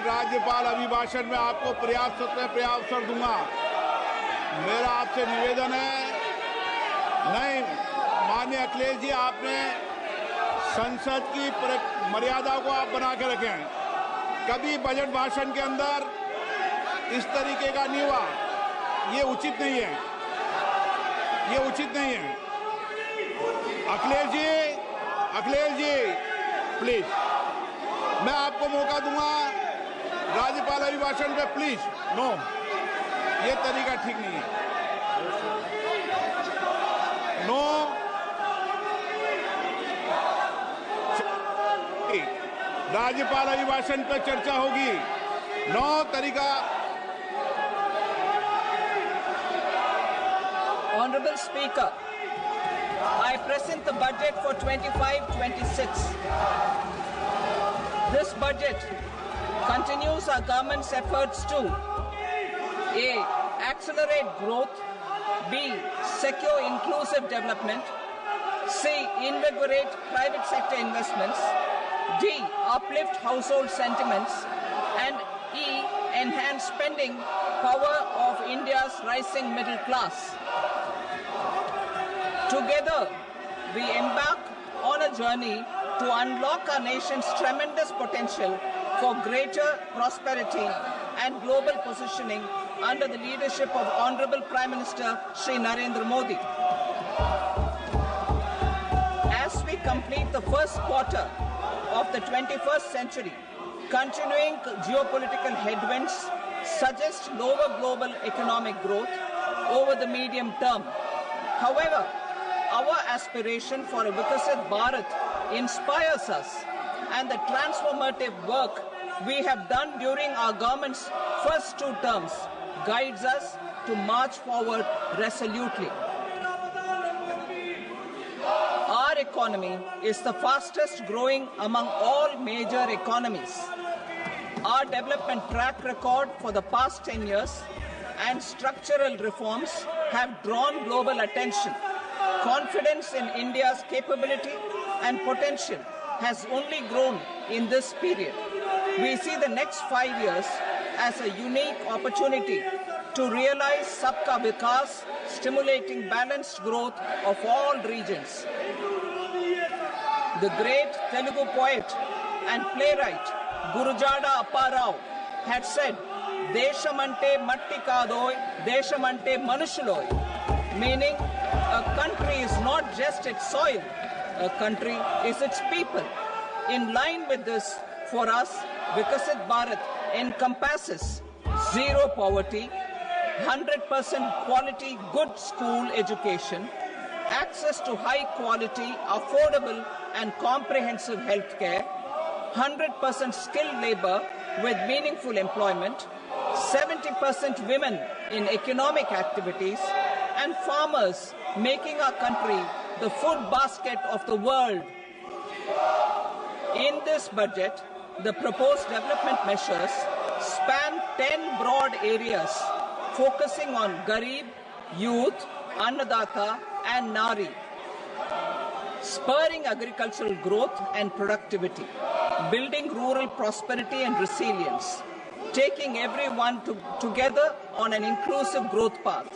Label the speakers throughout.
Speaker 1: राज्यपाल अभिभाषण में आपको पर्याप्त अवसर दूंगा। मेरा आपसे निवेदन है, नहीं माननीय अखिलेश जी, आपने संसद की मर्यादा को आप बना के रखें। कभी बजट भाषण के अंदर इस तरीके का नहीं हुआ, ये उचित नहीं है, ये उचित नहीं है। अखिलेश जी प्लीज, मैं आपको मौका दूंगा राज्यपाल अभिभाषण पे, प्लीज। नो, ये तरीका ठीक नहीं है। नो, राज्यपाल अभिभाषण पर चर्चा होगी। नो तरीका।
Speaker 2: Honorable Speaker, I present the budget for 25-26. This budget continues our government's efforts to A. Accelerate growth, B. Secure inclusive development, C. Invigorate private sector investments, D. Uplift household sentiments, and E. Enhance spending power of India's rising middle class. Together, we embark on a journey to unlock our nation's tremendous potential for greater prosperity and global positioning under the leadership of Honorable Prime Minister Shri Narendra Modi. As we complete the first quarter of the 21st century, continuing geopolitical headwinds suggest lower global economic growth over the medium term. However, our aspiration for a Vikasit Bharat inspires us, and the transformative work we have done during our government's first 2 terms guides us to march forward resolutely. Our economy is the fastest growing among all major economies. Our development track record for the past 10 years and structural reforms have drawn global attention. Confidence in India's capability and potential has only grown in this period. We see the next 5 years as a unique opportunity to realize Sabka Vikas, stimulating balanced growth of all regions. The great Telugu poet and playwright Gurujada Apparao had said, "Deshamante matti kadoy, deshamante manushuloy," meaning a country is not just its soil, a country is its people. In line with this, for us, Vikasit Bharat encompasses zero poverty, 100% quality good school education, access to high quality, affordable and comprehensive health care, 100% skilled labor with meaningful employment, 70% women in economic activities, and farmers making our country the food basket of the world. In this budget, the proposed development measures span 10 broad areas focusing on Garib, youth, Annadata and Nari, spurring agricultural growth and productivity, building rural prosperity and resilience, taking everyone together on an inclusive growth path,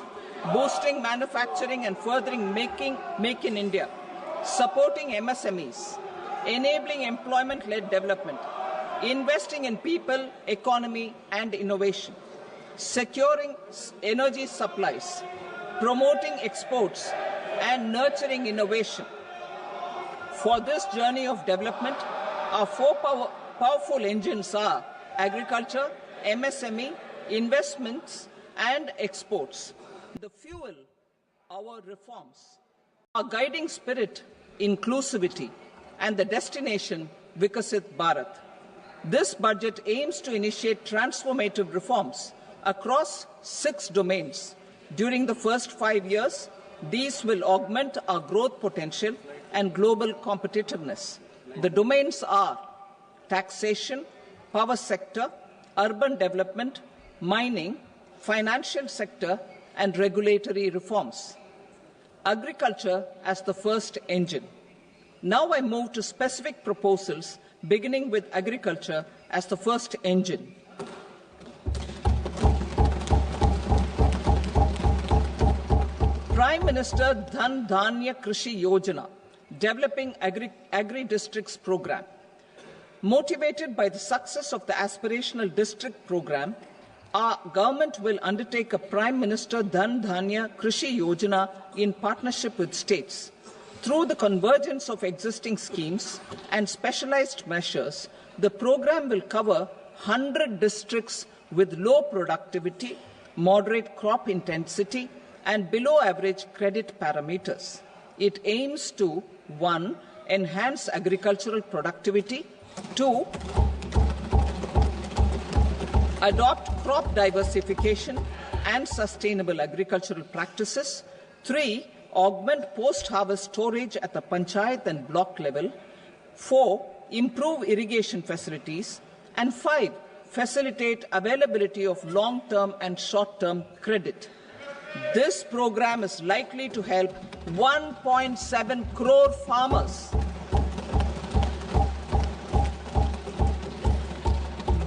Speaker 2: boosting manufacturing and furthering Make in India, supporting MSMEs, enabling employment-led development, investing in people, economy and innovation, securing energy supplies, promoting exports and nurturing innovation. For this journey of development, our 4 powerful engines are agriculture, MSME, investments and exports. The fuel, our reforms. Our guiding spirit, inclusivity, and the destination, Vikasit Bharat. This budget aims to initiate transformative reforms across 6 domains. During the first 5 years, these will augment our growth potential and global competitiveness. The domains are taxation, power sector, urban development, mining, financial sector, and regulatory reforms. Agriculture as the first engine. Now I move to specific proposals, beginning with agriculture as the first engine. Prime Minister Dhan Dhanya Krishi Yojana, Developing Agri-Districts Program. Motivated by the success of the Aspirational District Program, our government will undertake a Prime Minister Dhan Dhanya Krishi Yojana in partnership with states. Through the convergence of existing schemes and specialized measures, the program will cover 100 districts with low productivity, moderate crop intensity, and below average credit parameters. It aims to 1. Enhance agricultural productivity, 2. Adopt crop diversification and sustainable agricultural practices, 3. Augment post-harvest storage at the panchayat and block level, 4. Improve irrigation facilities, and 5. Facilitate availability of long-term and short-term credit. This program is likely to help 1.7 crore farmers.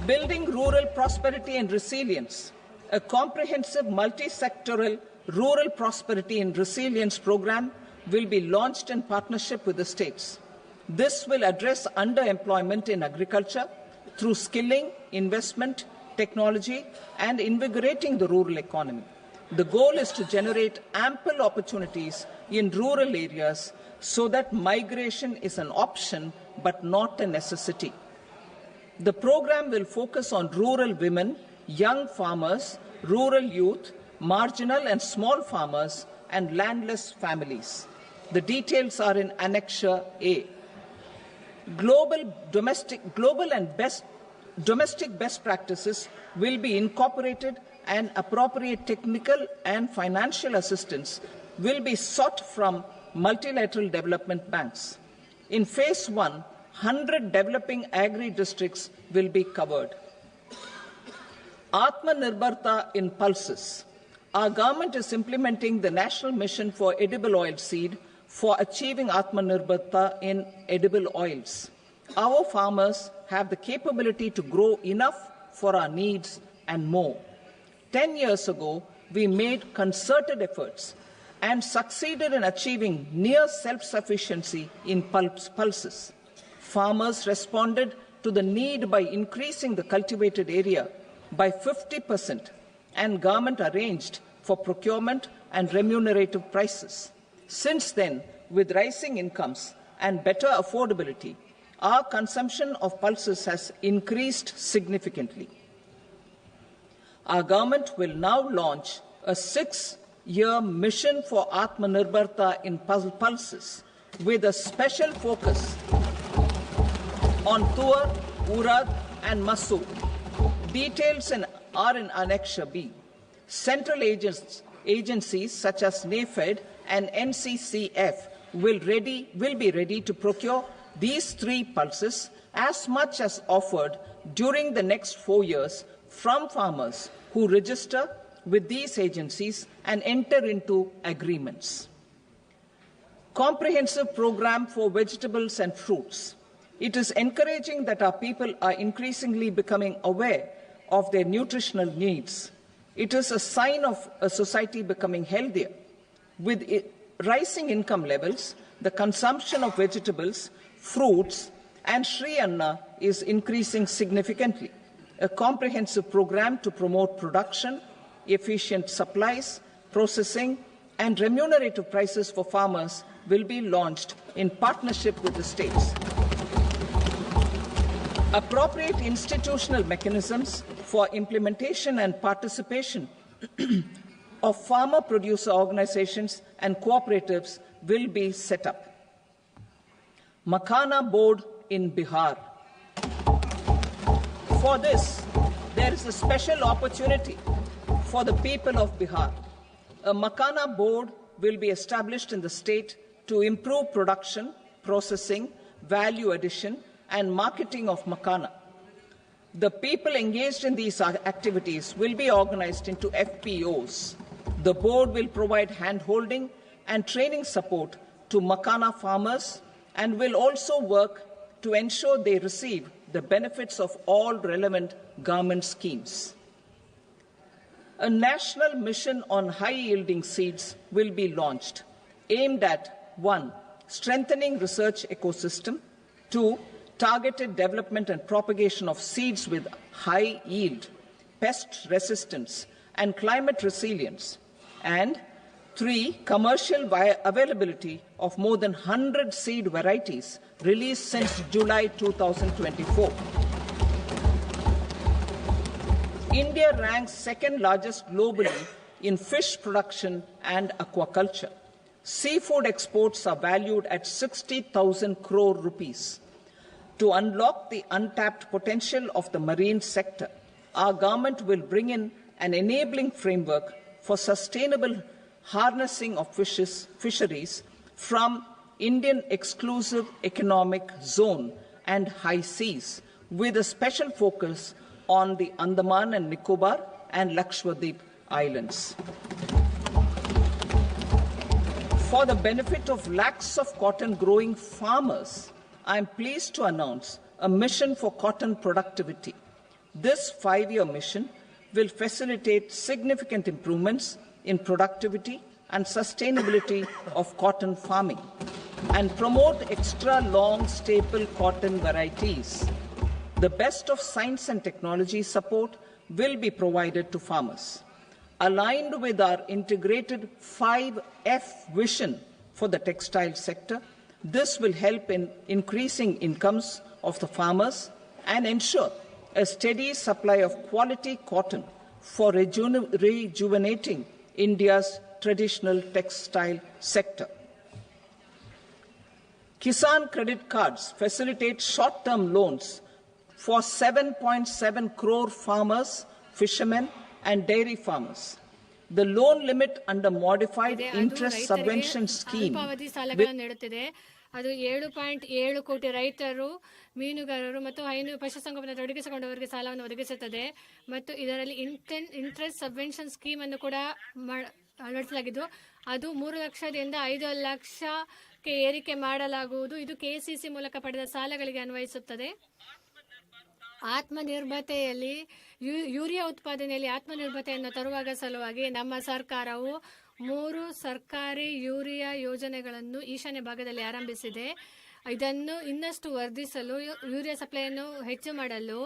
Speaker 2: Building rural prosperity and resilience. A comprehensive multi-sectoral rural prosperity and resilience program will be launched in partnership with the states. This will address underemployment in agriculture through skilling, investment, technology, and invigorating the rural economy. The goal is to generate ample opportunities in rural areas so that migration is an option but not a necessity. The program will focus on rural women, young farmers, rural youth, marginal and small farmers, and landless families. The details are in Annexure A. Domestic best practices will be incorporated, and appropriate technical and financial assistance will be sought from multilateral development banks. In Phase 1, 100 developing agri-districts will be covered. Atmanirbharta in pulses. Our government is implementing the National Mission for Edible Oilseed for achieving Atmanirbharta in edible oils. Our farmers have the capability to grow enough for our needs and more. 10 years ago, we made concerted efforts and succeeded in achieving near self-sufficiency in pulses. Farmers responded to the need by increasing the cultivated area by 50%, and government arranged for procurement and remunerative prices. Since then, with rising incomes and better affordability, our consumption of pulses has increased significantly. Our government will now launch a 6-year mission for Atmanirbharta in pulses with a special focus on Tuar, Urad and Masoor. Details are in Annexure B. Central agencies such as NAFED and NCCF will be ready to procure these 3 pulses as much as offered during the next 4 years from farmers who register with these agencies and enter into agreements. Comprehensive program for vegetables and fruits. It is encouraging that our people are increasingly becoming aware of their nutritional needs. It is a sign of a society becoming healthier. With rising income levels, the consumption of vegetables, fruits, and Sri Anna is increasing significantly. A comprehensive program to promote production, efficient supplies, processing, and remunerative prices for farmers will be launched in partnership with the states. Appropriate institutional mechanisms for implementation and participation of farmer producer organizations and cooperatives will be set up. Makhana Board in Bihar. For this, there is a special opportunity for the people of Bihar. A Makhana Board will be established in the state to improve production, processing, value addition, and marketing of makhana. The people engaged in these activities will be organized into FPOs. The board will provide hand-holding and training support to makhana farmers and will also work to ensure they receive the benefits of all relevant government schemes. A national mission on high-yielding seeds will be launched, aimed at 1. Strengthening research ecosystem, 2. Targeted development and propagation of seeds with high yield, pest resistance, and climate resilience, and 3. Commercial availability of more than 100 seed varieties released since July 2024. India ranks second largest globally in fish production and aquaculture. Seafood exports are valued at 60,000 crore rupees. To unlock the untapped potential of the marine sector, our government will bring in an enabling framework for sustainable harnessing of fisheries from Indian exclusive economic zone and high seas, with a special focus on the Andaman and Nicobar and Lakshadweep Islands. For the benefit of lakhs of cotton growing farmers, I am pleased to announce a mission for cotton productivity. This 5-year mission will facilitate significant improvements in productivity and sustainability of cotton farming and promote extra long staple cotton varieties. The best of science and technology support will be provided to farmers. Aligned with our integrated 5F vision for the textile sector, this will help in increasing incomes of the farmers and ensure a steady supply of quality cotton for rejuvenating India's traditional textile sector. Kisan credit cards facilitate short-term loans for 7.7 crore farmers, fishermen, and dairy farmers. The loan limit under modified interest subvention scheme
Speaker 3: ಅದು 7.7 ಕೋಟಿ ರೈತರು, ಮೀನುಗಾರರು ಮತ್ತು ಪಶುಸಂಗೋಪನೆ ತೊಡಗಿಸಿಕೊಂಡವರಿಗೆ ಸಾಲವನ್ನು ಒದಗಿಸುತ್ತದೆ ಮತ್ತು ಇದರಲ್ಲಿ ಇಂಟ್ರೆಸ್ಟ್ ಸಬ್ವೆನ್ಷನ್ ಸ್ಕೀಮ್ ಅನ್ನು ಕೂಡ ಅಳವಡಿಸಲಾಗಿದ್ದು ಅದು 3 ಲಕ್ಷದಿಂದ 5 ಲಕ್ಷಕ್ಕೆ ಏರಿಕೆ ಮಾಡಲಾಗುವುದು. ಇದು ಕೆಸಿಸಿ ಮೂಲಕ ಪಡೆದ ಸಾಲಗಳಿಗೆ ಅನ್ವಯಿಸುತ್ತದೆ. ಆತ್ಮನಿರ್ಭರತೆಯಲ್ಲಿ ಯೂರಿಯಾ ಉತ್ಪಾದನೆಯಲ್ಲಿ ಆತ್ಮನಿರ್ಭರತೆಯನ್ನು ತರುವಾಗ ಸಲುವಾಗಿ ನಮ್ಮ ಸರ್ಕಾರವು 3 ಸರ್ಕಾರಿ ಯೂರಿಯಾ ಯೋಜನೆಗಳನ್ನು ಈಶಾನ್ಯ ಭಾಗದಲ್ಲಿ ಆರಂಭಿಸಿದೆ. ಇದನ್ನು ಇನ್ನಷ್ಟು ವರ್ಧಿಸಲು ಯೂರಿಯಾ ಸಪ್ಲೈಯನ್ನು ಹೆಚ್ಚು ಮಾಡಲು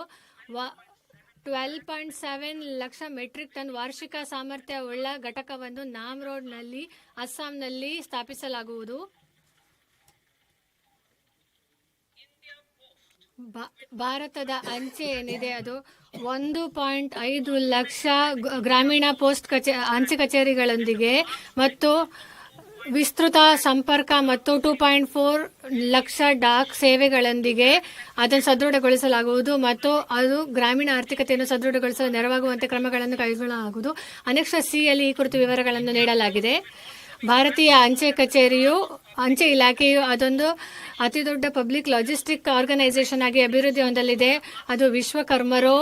Speaker 3: 12.7 ಲಕ್ಷ ಮೆಟ್ರಿಕ್ ಟನ್ ವಾರ್ಷಿಕ ಸಾಮರ್ಥ್ಯವುಳ್ಳ ಘಟಕವನ್ನು ನಾಮ್ರೋಡ್ನಲ್ಲಿ ಅಸ್ಸಾಂನಲ್ಲಿ ಸ್ಥಾಪಿಸಲಾಗುವುದು. ಭಾರತದ ಅಂಚೆ ಏನಿದೆ ಅದು 1.5 ಲಕ್ಷ ಗ್ರಾಮೀಣ ಅಂಚೆ ಕಚೇರಿಗಳೊಂದಿಗೆ ಮತ್ತು ವಿಸ್ತೃತ ಸಂಪರ್ಕ ಮತ್ತು 2.4 ಲಕ್ಷ ಡಾಕ್ ಸೇವೆಗಳೊಂದಿಗೆ ಅದನ್ನು ಸದೃಢಗೊಳಿಸಲಾಗುವುದು ಮತ್ತು ಅದು ಗ್ರಾಮೀಣ ಆರ್ಥಿಕತೆಯನ್ನು ಸದೃಢಗೊಳಿಸಲು ನೆರವಾಗುವಂತೆ ಕ್ರಮಗಳನ್ನು ಕೈಗೊಳ್ಳಲಾಗುವುದು. ಅನೆಕ್ಷ ಸಿ ಯಲ್ಲಿ ಈ ಕುರಿತು ವಿವರಗಳನ್ನು ನೀಡಲಾಗಿದೆ. ಭಾರತೀಯ ಅಂಚೆ ಇಲಾಖೆಯು ಅದೊಂದು ಅತಿ ದೊಡ್ಡ ಪಬ್ಲಿಕ್ ಲಾಜಿಸ್ಟಿಕ್ ಆರ್ಗನೈಸೇಷನ್ ಆಗಿ ಅಭಿವೃದ್ಧಿ ಹೊಂದಲಿದೆ. ಅದು ವಿಶ್ವಕರ್ಮರು,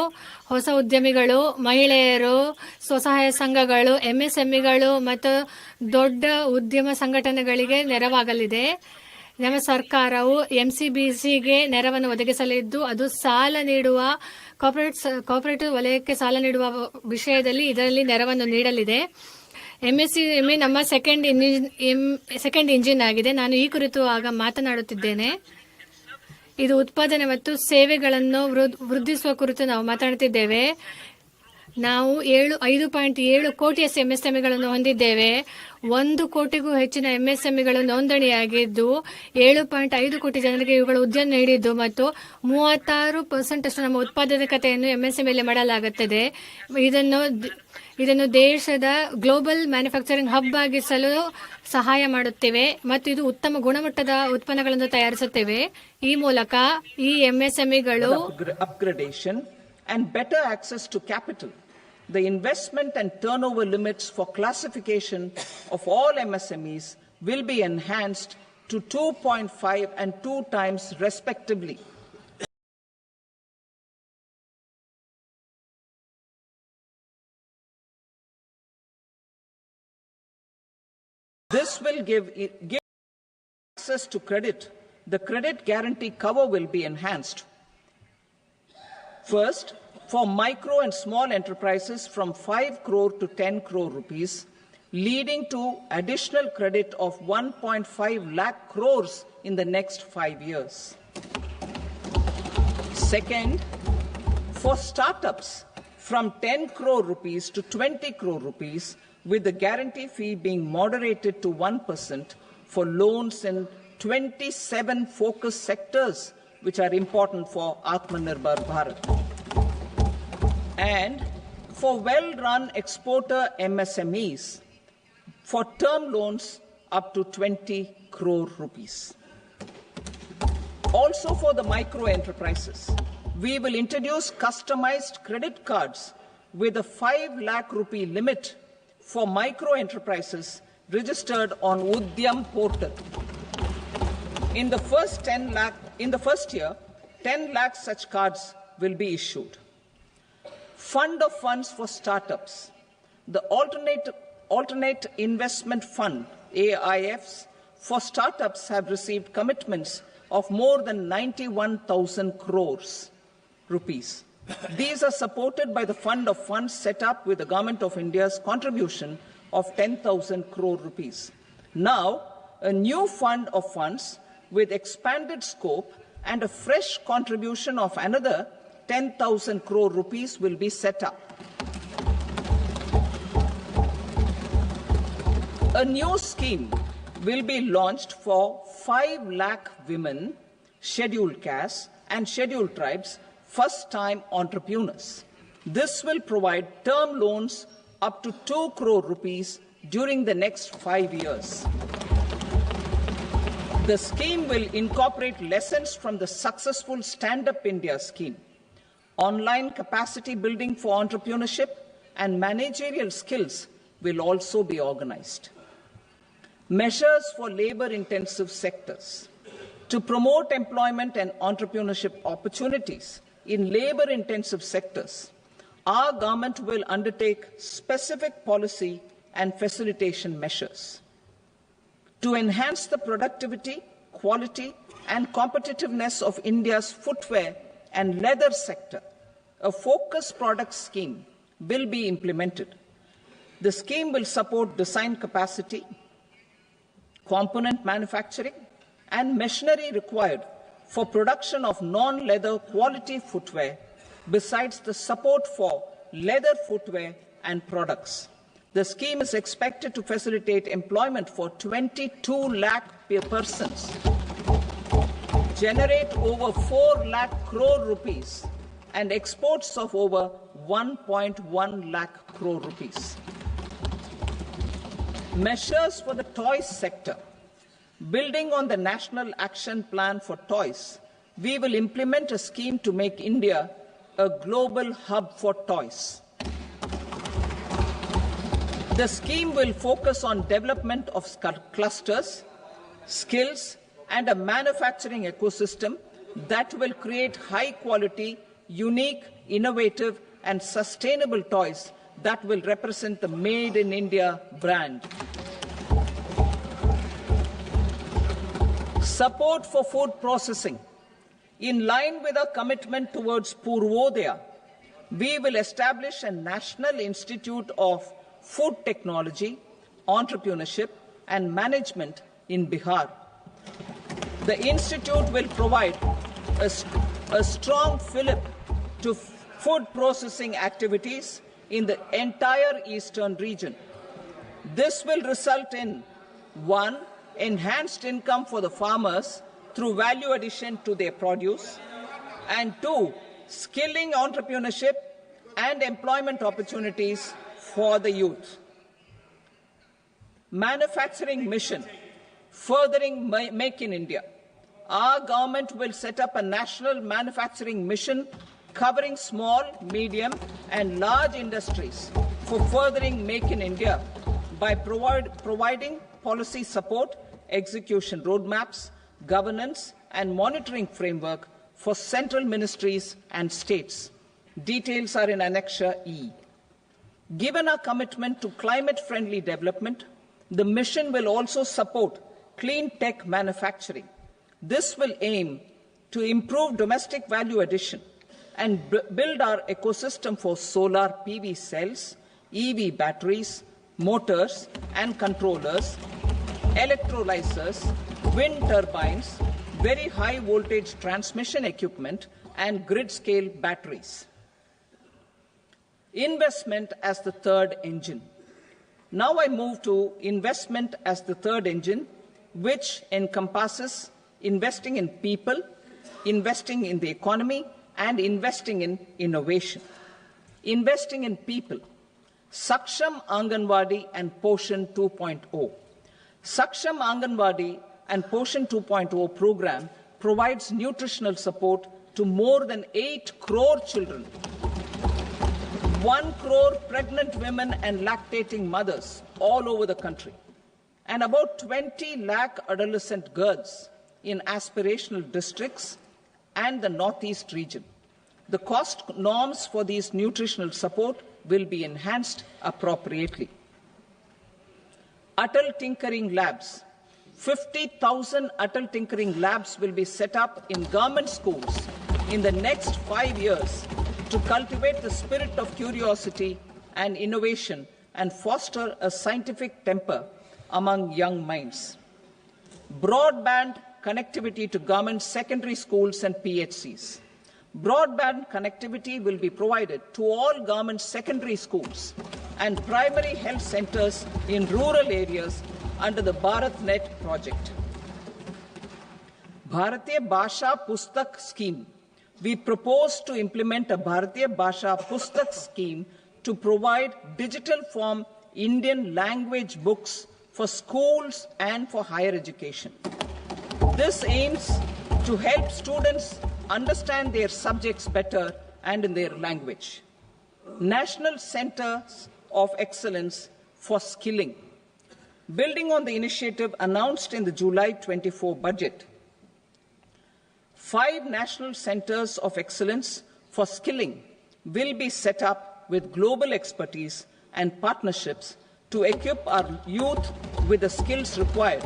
Speaker 3: ಹೊಸ ಉದ್ಯಮಿಗಳು, ಮಹಿಳೆಯರು, ಸ್ವಸಹಾಯ ಸಂಘಗಳು, MSMEಗಳು ಮತ್ತು ದೊಡ್ಡ ಉದ್ಯಮ ಸಂಘಟನೆಗಳಿಗೆ ನೆರವಾಗಲಿದೆ. ನಮ್ಮ ಸರ್ಕಾರವು MCBCಗೆ ನೆರವನ್ನು ಒದಗಿಸಲಿದ್ದು ಅದು ಸಾಲ ನೀಡುವ ಕಾರ್ಪೊರೇಟಿವ್ ವಲಯಕ್ಕೆ ಸಾಲ ನೀಡುವ ವಿಷಯದಲ್ಲಿ ಇದರಲ್ಲಿ ನೆರವನ್ನು ನೀಡಲಿದೆ. MSME ನಮ್ಮ ಸೆಕೆಂಡ್ ಇಂಜಿನ್ ಆಗಿದೆ. ನಾನು ಈ ಕುರಿತು ಆಗ ಮಾತನಾಡುತ್ತಿದ್ದೇನೆ. ಇದು ಉತ್ಪಾದನೆ ಮತ್ತು ಸೇವೆಗಳನ್ನು ವೃದ್ಧಿಸುವ ಕುರಿತು ನಾವು ಮಾತನಾಡುತ್ತಿದ್ದೇವೆ. ನಾವು 5.7 ಕೋಟಿ MSMEಗಳನ್ನು ಹೊಂದಿದ್ದೇವೆ. 1 ಕೋಟಿಗೂ ಹೆಚ್ಚಿನ MSMEಗಳು ನೋಂದಣಿಯಾಗಿದ್ದು 7.5 ಕೋಟಿ ಜನರಿಗೆ ಇವುಗಳು ಉದ್ಯೋಗ ನೀಡಿದ್ದು ಮತ್ತು 36% ಅಷ್ಟು ನಮ್ಮ ಉತ್ಪಾದಕತೆಯನ್ನು MSMEಯಲ್ಲಿ ಮಾಡಲಾಗುತ್ತದೆ. ಇದನ್ನು ದೇಶದ ಗ್ಲೋಬಲ್ ಮ್ಯಾನುಫ್ಯಾಕ್ಚರಿಂಗ್ ಹಬ್ ಆಗಿಸಲು ಸಹಾಯ ಮಾಡುತ್ತೇವೆ ಮತ್ತು ಇದು ಉತ್ತಮ ಗುಣಮಟ್ಟದ ಉತ್ಪನ್ನಗಳನ್ನು ತಯಾರಿಸುತ್ತೇವೆ. ಈ ಮೂಲಕ ಈ MSMEಗಳು
Speaker 2: upgradation and better access to capital. The investment and turnover limits for classification of all MSMEs will be enhanced to 2.5 and 2 times respectively. This will give access to credit. The credit guarantee cover will be enhanced. First, for micro and small enterprises from 5 crore to 10 crore rupees, leading to additional credit of 1.5 lakh crores in the next 5 years. Second, for startups from 10 crore rupees to 20 crore rupees, with the guarantee fee being moderated to 1% for loans in 27 focus sectors which are important for Atmanirbhar Bharat. And for well-run exporter MSMEs, for term loans up to 20 crore rupees. Also for the micro enterprises, we will introduce customized credit cards with a 5 lakh rupee limit for micro enterprises registered on Udyam portal. In the first year, 10 lakh such cards will be issued. Fund of funds for startups. The alternate investment fund, AIFs, for startups have received commitments of more than 91,000 crores rupees. These are supported by the fund of funds set up with the Government of India's contribution of 10,000 crore rupees. Now, a new fund of funds with expanded scope and a fresh contribution of another 10,000 crore rupees will be set up. A new scheme will be launched for 5 lakh women, scheduled castes and scheduled tribes, first-time entrepreneurs. This will provide term loans up to 2 crore rupees during the next 5 years. The scheme will incorporate lessons from the successful Stand Up India scheme. Online capacity building for entrepreneurship and managerial skills will also be organized. Measures for labor-intensive sectors. To promote employment and entrepreneurship opportunities in labor-intensive sectors, our government will undertake specific policy and facilitation measures. To enhance the productivity, quality, and competitiveness of India's footwear and leather sector, a focus product scheme will be implemented. The scheme will support design capacity, component manufacturing, and machinery required for production of non-leather quality footwear, besides the support for leather footwear and products. The scheme is expected to facilitate employment for 22 lakh persons, generate over 4 lakh crore rupees, and exports of over 1.1 lakh crore rupees. Measures for the toys sector. Building on the National Action Plan for Toys, we will implement a scheme to make India a global hub for toys. The scheme will focus on development of clusters, skills, and a manufacturing ecosystem that will create high-quality, unique, innovative, and sustainable toys that will represent the Made in India brand. Support for food processing. In line with our commitment towards Purvodaya, we will establish a National Institute of Food Technology, Entrepreneurship and Management in Bihar. The institute will provide a strong fillip to food processing activities in the entire eastern region. This will result in 1. Enhanced income for the farmers through value addition to their produce, and 2. Skilling entrepreneurship and employment opportunities for the youth. Manufacturing mission, furthering Make in India. Our government will set up a national manufacturing mission covering small, medium, and large industries for furthering Make in India by providing policy support, execution roadmaps, governance, and monitoring framework for central ministries and states. Details are in Annexure E. Given our commitment to climate-friendly development, the mission will also support clean tech manufacturing. This will aim to improve domestic value addition and build our ecosystem for solar PV cells, EV batteries, motors and controllers, electrolyzers, wind turbines, very high voltage transmission equipment and grid scale batteries. Investment as the third engine. Now I move to investment as the third engine, which encompasses investing in people, investing in the economy, and investing in innovation. Investing in people. Saksham Anganwadi and Poshan 2.0. Saksham Anganwadi and Poshan 2.0 program provides nutritional support to more than 8 crore children, 1 crore pregnant women and lactating mothers all over the country, and about 20 lakh adolescent girls in aspirational districts and the Northeast region. The cost norms for these nutritional support will be enhanced appropriately. Atal Tinkering Labs. 50,000 Atal Tinkering Labs will be set up in government schools in the next 5 years to cultivate the spirit of curiosity and innovation and foster a scientific temper among young minds. Broadband connectivity to government secondary schools and PHCs. Broadband connectivity will be provided to all government secondary schools and primary health centers in rural areas under the BharatNet project. Bharatiya Bhasha Pustak Scheme. We propose to implement a Bharatiya Bhasha Pustak scheme to provide digital form Indian language books for schools and for higher education. This aims to help students understand their subjects better and in their language. National Centers of Excellence for Skilling. Building on the initiative announced in the July 24 budget, 5 national centers of excellence for skilling will be set up with global expertise and partnerships to equip our youth with the skills required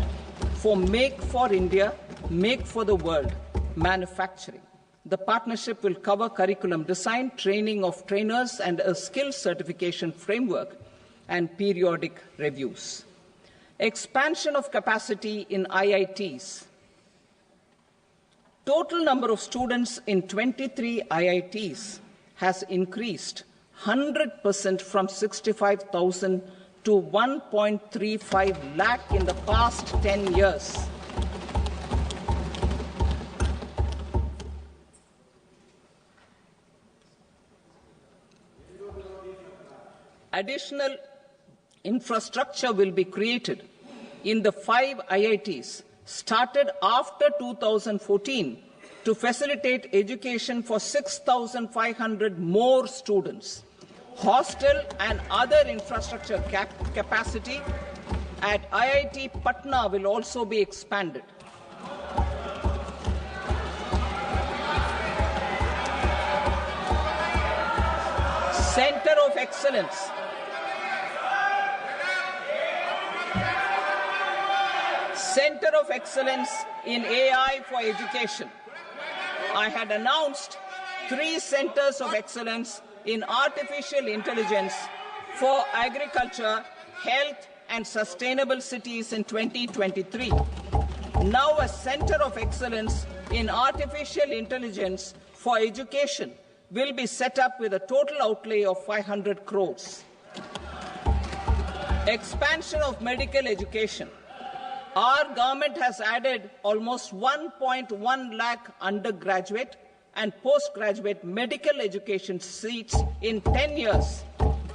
Speaker 2: for Make for India, Make for the World manufacturing. The partnership will cover curriculum design, training of trainers, and a skills certification framework and periodic reviews. Expansion of capacity in IITs. Total number of students in 23 IITs has increased 100% from 65,000 to 1.35 lakh in the past 10 years. Additional infrastructure will be created in the 5 IITs started after 2014 to facilitate education for 6,500 more students. Hostel and other infrastructure capacity at IIT Patna will also be expanded. Center of Excellence. Center of Excellence in AI for Education. I had announced 3 centers of excellence in artificial intelligence for agriculture, health, and sustainable cities in 2023. Now a center of excellence in artificial intelligence for education will be set up with a total outlay of 500 crores. Expansion of medical education. Our government has added almost 1.1 lakh undergraduate and postgraduate medical education seats in 10 years,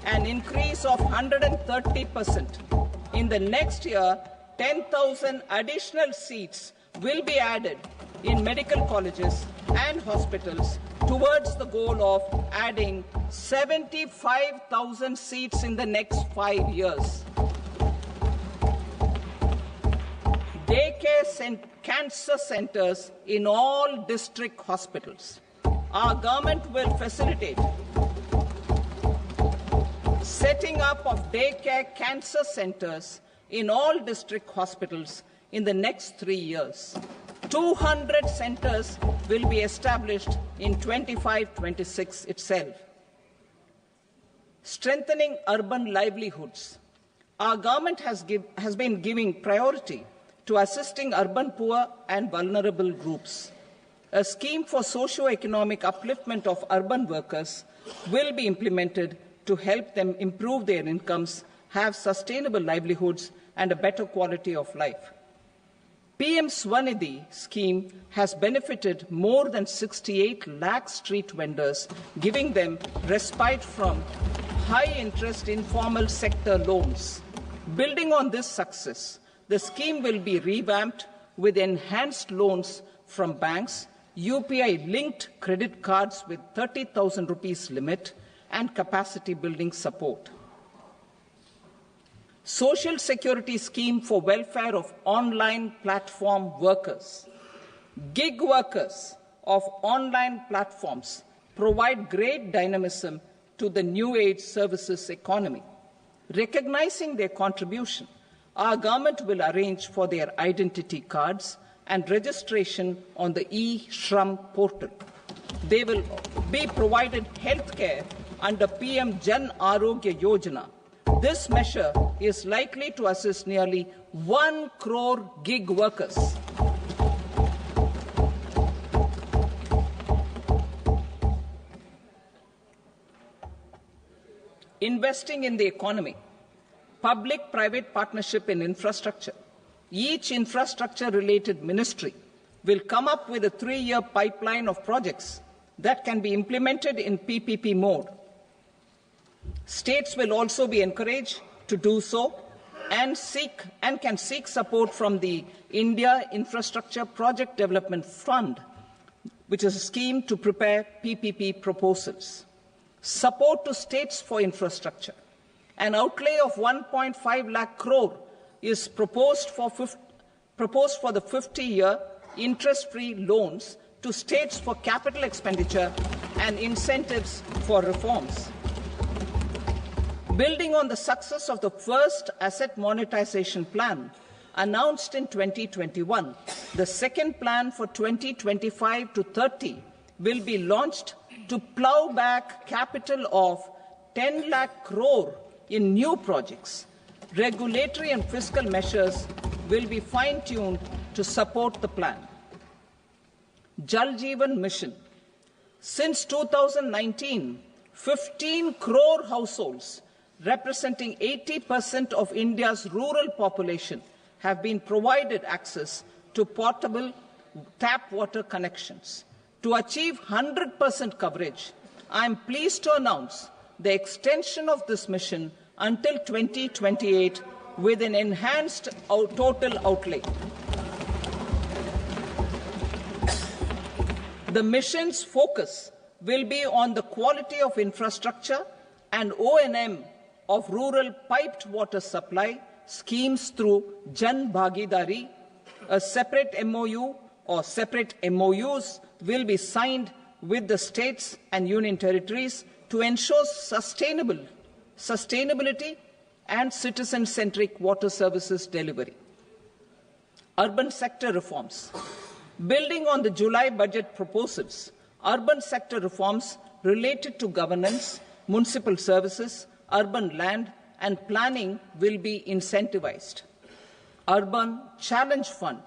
Speaker 2: an increase of 130%. In the next year, 10,000 additional seats will be added in medical colleges and hospitals towards the goal of adding 75,000 seats in the next 5 years. Daycare cancer centers in all district hospitals. Our government will facilitate setting up of daycare cancer centers in all district hospitals in the next 3 years. 200 centers will be established in 25-26 itself. Strengthening urban livelihoods. Our government has been giving priority to assisting urban poor and vulnerable groups. A scheme for socio-economic upliftment of urban workers will be implemented to help them improve their incomes, have sustainable livelihoods, and a better quality of life. PM Swanidhi scheme has benefited more than 68 lakh street vendors, giving them respite from high-interest informal sector loans. Building on this success, the scheme will be revamped with enhanced loans from banks, UPI-linked credit cards with 30,000 rupees limit, and capacity-building support. Social Security Scheme for welfare of online platform workers. Gig workers of online platforms provide great dynamism to the new age services economy. Recognizing their contribution, our government will arrange for their identity cards and registration on the e-Shram portal. They will be provided healthcare under PM Jan Arogya Yojana. This measure is likely to assist nearly 1 crore gig workers. Investing in the economy. Public-private partnership in infrastructure. Each infrastructure-related ministry will come up with a 3-year pipeline of projects that can be implemented in PPP mode. States will also be encouraged to do so and can seek support from the India Infrastructure Project Development Fund, which is a scheme to prepare PPP proposals. Support to states for infrastructure. An outlay of 1.5 lakh crore is proposed for the 50-year interest-free loans to states for capital expenditure and incentives for reforms. Building on the success of the first asset monetization plan announced in 2021, the second plan for 2025 to 30 will be launched to plow back capital of 10 lakh crore in new projects. Regulatory and fiscal measures will be fine-tuned to support the plan. Jal Jeevan Mission. Since 2019, 15 crore households representing 80% of India's rural population have been provided access to portable tap water connections. To achieve 100% coverage, I am pleased to announce the extension of this mission until 2028 with an enhanced total outlay. The mission's focus will be on the quality of infrastructure and O&M of rural piped water supply schemes through Jan Bhagidari. A separate MOU or separate MOUs will be signed with the states and union territories to ensure sustainability and citizen-centric water services delivery. Urban sector reforms. Building on the July budget proposals, urban sector reforms related to governance, municipal services, urban land and planning will be incentivized. Urban Challenge Fund.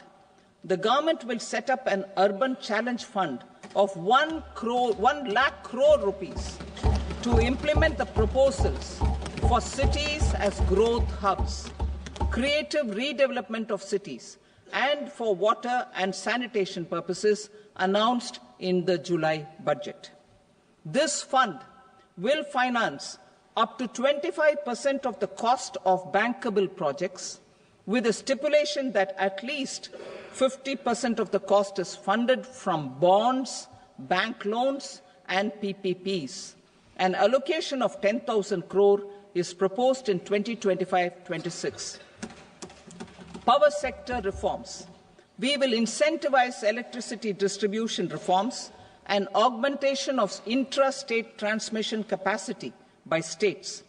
Speaker 2: The government will set up an urban challenge fund of 1 lakh crore rupees to implement the proposals for cities as growth hubs, creative redevelopment of cities, and for water and sanitation purposes announced in the July budget. This fund will finance up to 25% of the cost of bankable projects, with a stipulation that at least 50% of the cost is funded from bonds, bank loans, and PPPs. An allocation of 10,000 crore is proposed in 2025-26. Power sector reforms. We will incentivize electricity distribution reforms and augmentation of intra-state transmission capacity by states.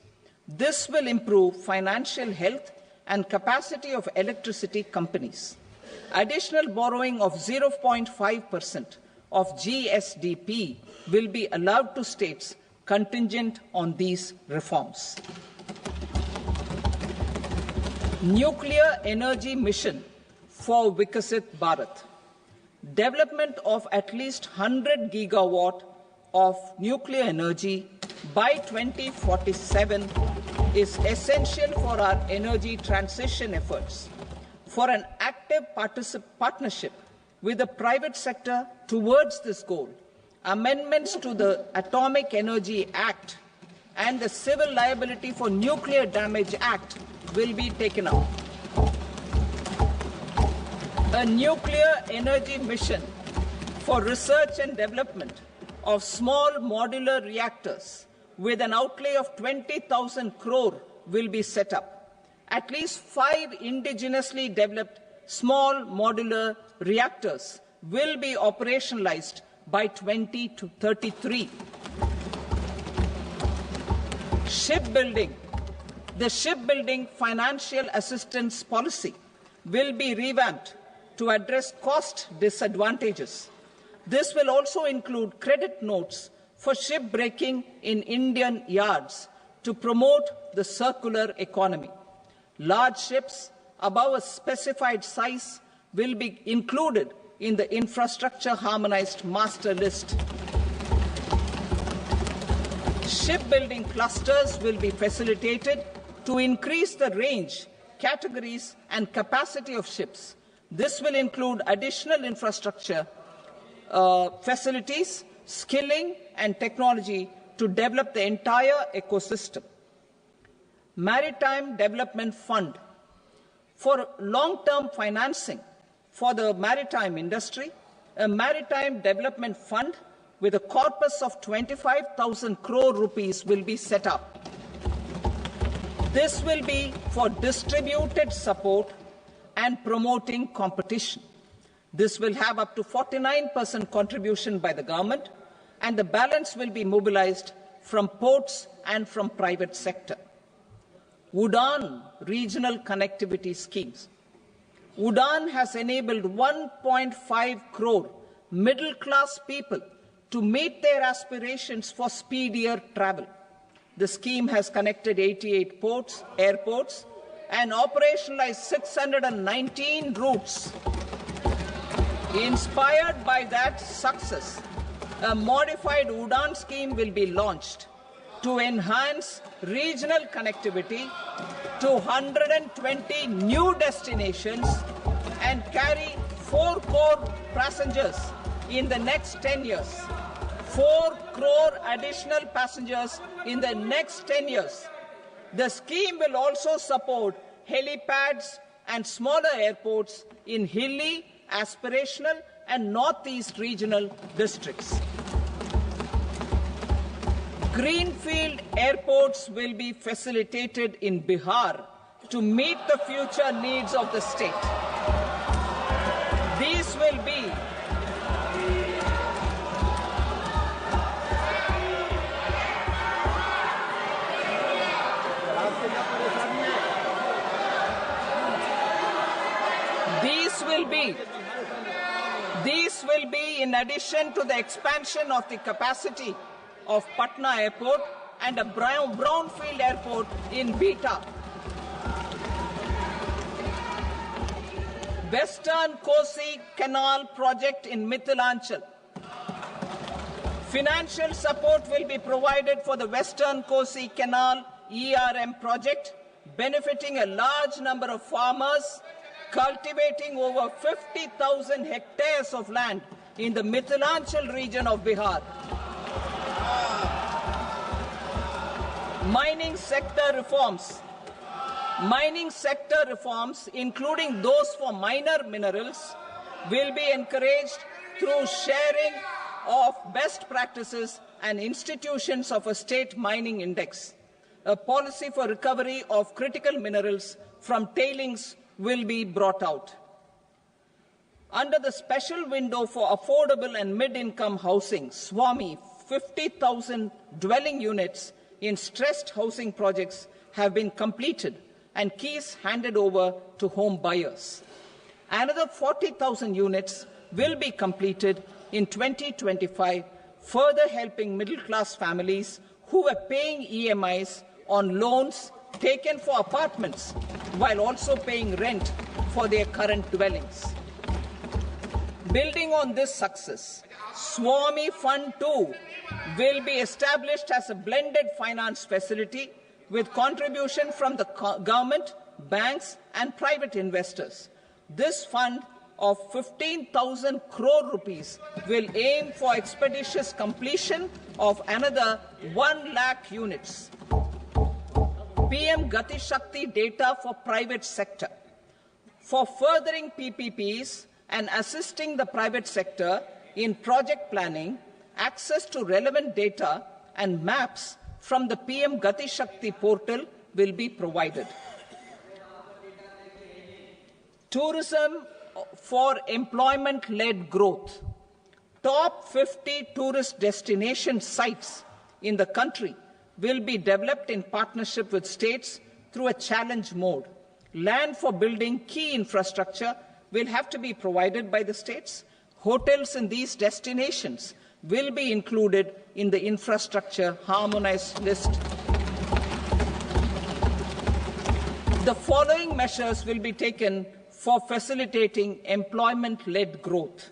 Speaker 2: This will improve financial health and capacity of electricity companies. Additional borrowing of 0.5% of GSDP will be allowed to states contingent on these reforms. Nuclear energy mission for Vikasit Bharat. Development of at least 100 gigawatt of nuclear energy by 2047 is essential for our energy transition efforts. For an active partnership with the private sector towards this goal, amendments to the Atomic Energy Act and the Civil Liability for Nuclear Damage Act will be taken up. A nuclear energy mission for research and development of small modular reactors with an outlay of 20,000 crore will be set up. At least 5 indigenously developed small modular reactors will be operationalized by 2033. Shipbuilding. The shipbuilding financial assistance policy will be revamped to address cost disadvantages. This will also include credit notes for shipbreaking in Indian yards to promote the circular economy. Large ships above a specified size will be included in the infrastructure harmonized master list. Shipbuilding clusters will be facilitated to increase the range, categories, and capacity of ships. This will include additional infrastructure, facilities, skilling, and technology to develop the entire ecosystem. Maritime Development Fund. For long-term financing for the maritime industry, a Maritime Development Fund with a corpus of 25,000 crore rupees will be set up. This will be for distributed support and promoting competition. This will have up to 49% contribution by the government, and the balance will be mobilized from ports and from private sector. UDAN regional connectivity schemes. UDAN has enabled 1.5 crore middle-class people to meet their aspirations for speedier travel. The scheme has connected 88 airports, and operationalized 619 routes. Inspired by that success, a modified UDAN scheme will be launched to enhance regional connectivity to 120 new destinations and carry 4 crore passengers in the next 10 years. 4 crore additional passengers in the next 10 years. The scheme will also support helipads and smaller airports in hilly, aspirational, and northeast regional districts. Greenfield airports will be facilitated in Bihar to meet the future needs of the state. These will be These will be in addition to the expansion of the capacity of Patna Airport and a brownfield airport in Beta. Western Kosi Canal project in Mithilanchal. Financial support will be provided for the Western Kosi Canal ERM project, benefiting a large number of farmers, cultivating over 50,000 hectares of land in the Mithilanchal region of Bihar. Mining sector reforms. Mining sector reforms, including those for minor minerals, will be encouraged through sharing of best practices and institutions of a state mining index. A policy for recovery of critical minerals from tailings will be brought out. Under the special window for affordable and mid-income housing, SWAMI, 50,000 dwelling units in stressed housing projects have been completed and keys handed over to home buyers. Another 40,000 units will be completed in 2025, further helping middle-class families who were paying EMIs on loans taken for apartments while also paying rent for their current dwellings. Building on this success, Swami Fund 2 will be established as a blended finance facility with contribution from the government, banks and private investors. This fund of 15,000 crore rupees will aim for expeditious completion of another 1 lakh units. PM Gati Shakti data for private sector. For furthering PPPs and assisting the private sector in project planning, access to relevant data and maps from the PM Gati Shakti portal will be provided. Tourism for employment-led growth. Top 50 tourist destination sites in the country will be developed in partnership with states through a challenge mode. Land for building key infrastructure will have to be provided by the states. Hotels in these destinations will be included in the infrastructure harmonized list. The following measures will be taken for facilitating employment-led growth.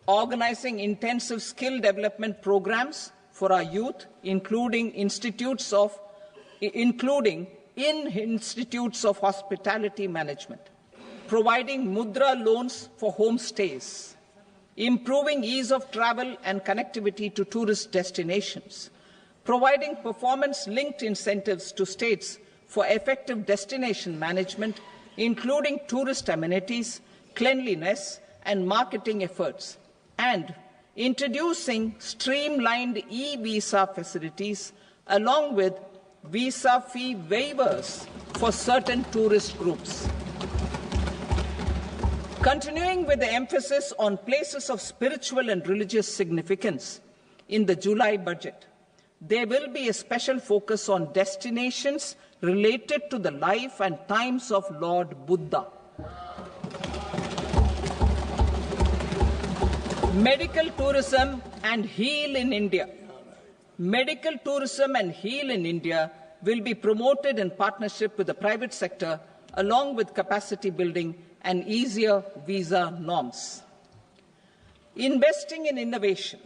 Speaker 2: Organizing intensive skill development programs for our youth, including in institutes of hospitality management. Providing mudra loans for homestays. Improving ease of travel and connectivity to tourist destinations. Providing performance-linked incentives to states for effective destination management, including tourist amenities, cleanliness, and marketing efforts, and introducing streamlined e-visa facilities along with visa fee waivers for certain tourist groups. Continuing with the emphasis on places of spiritual and religious significance, in the July budget, there will be a special focus on destinations related to the life and times of Lord Buddha. Medical tourism and heal in India. Medical tourism and heal in India will be promoted in partnership with the private sector, along with capacity building and easier visa norms. Investing in innovation.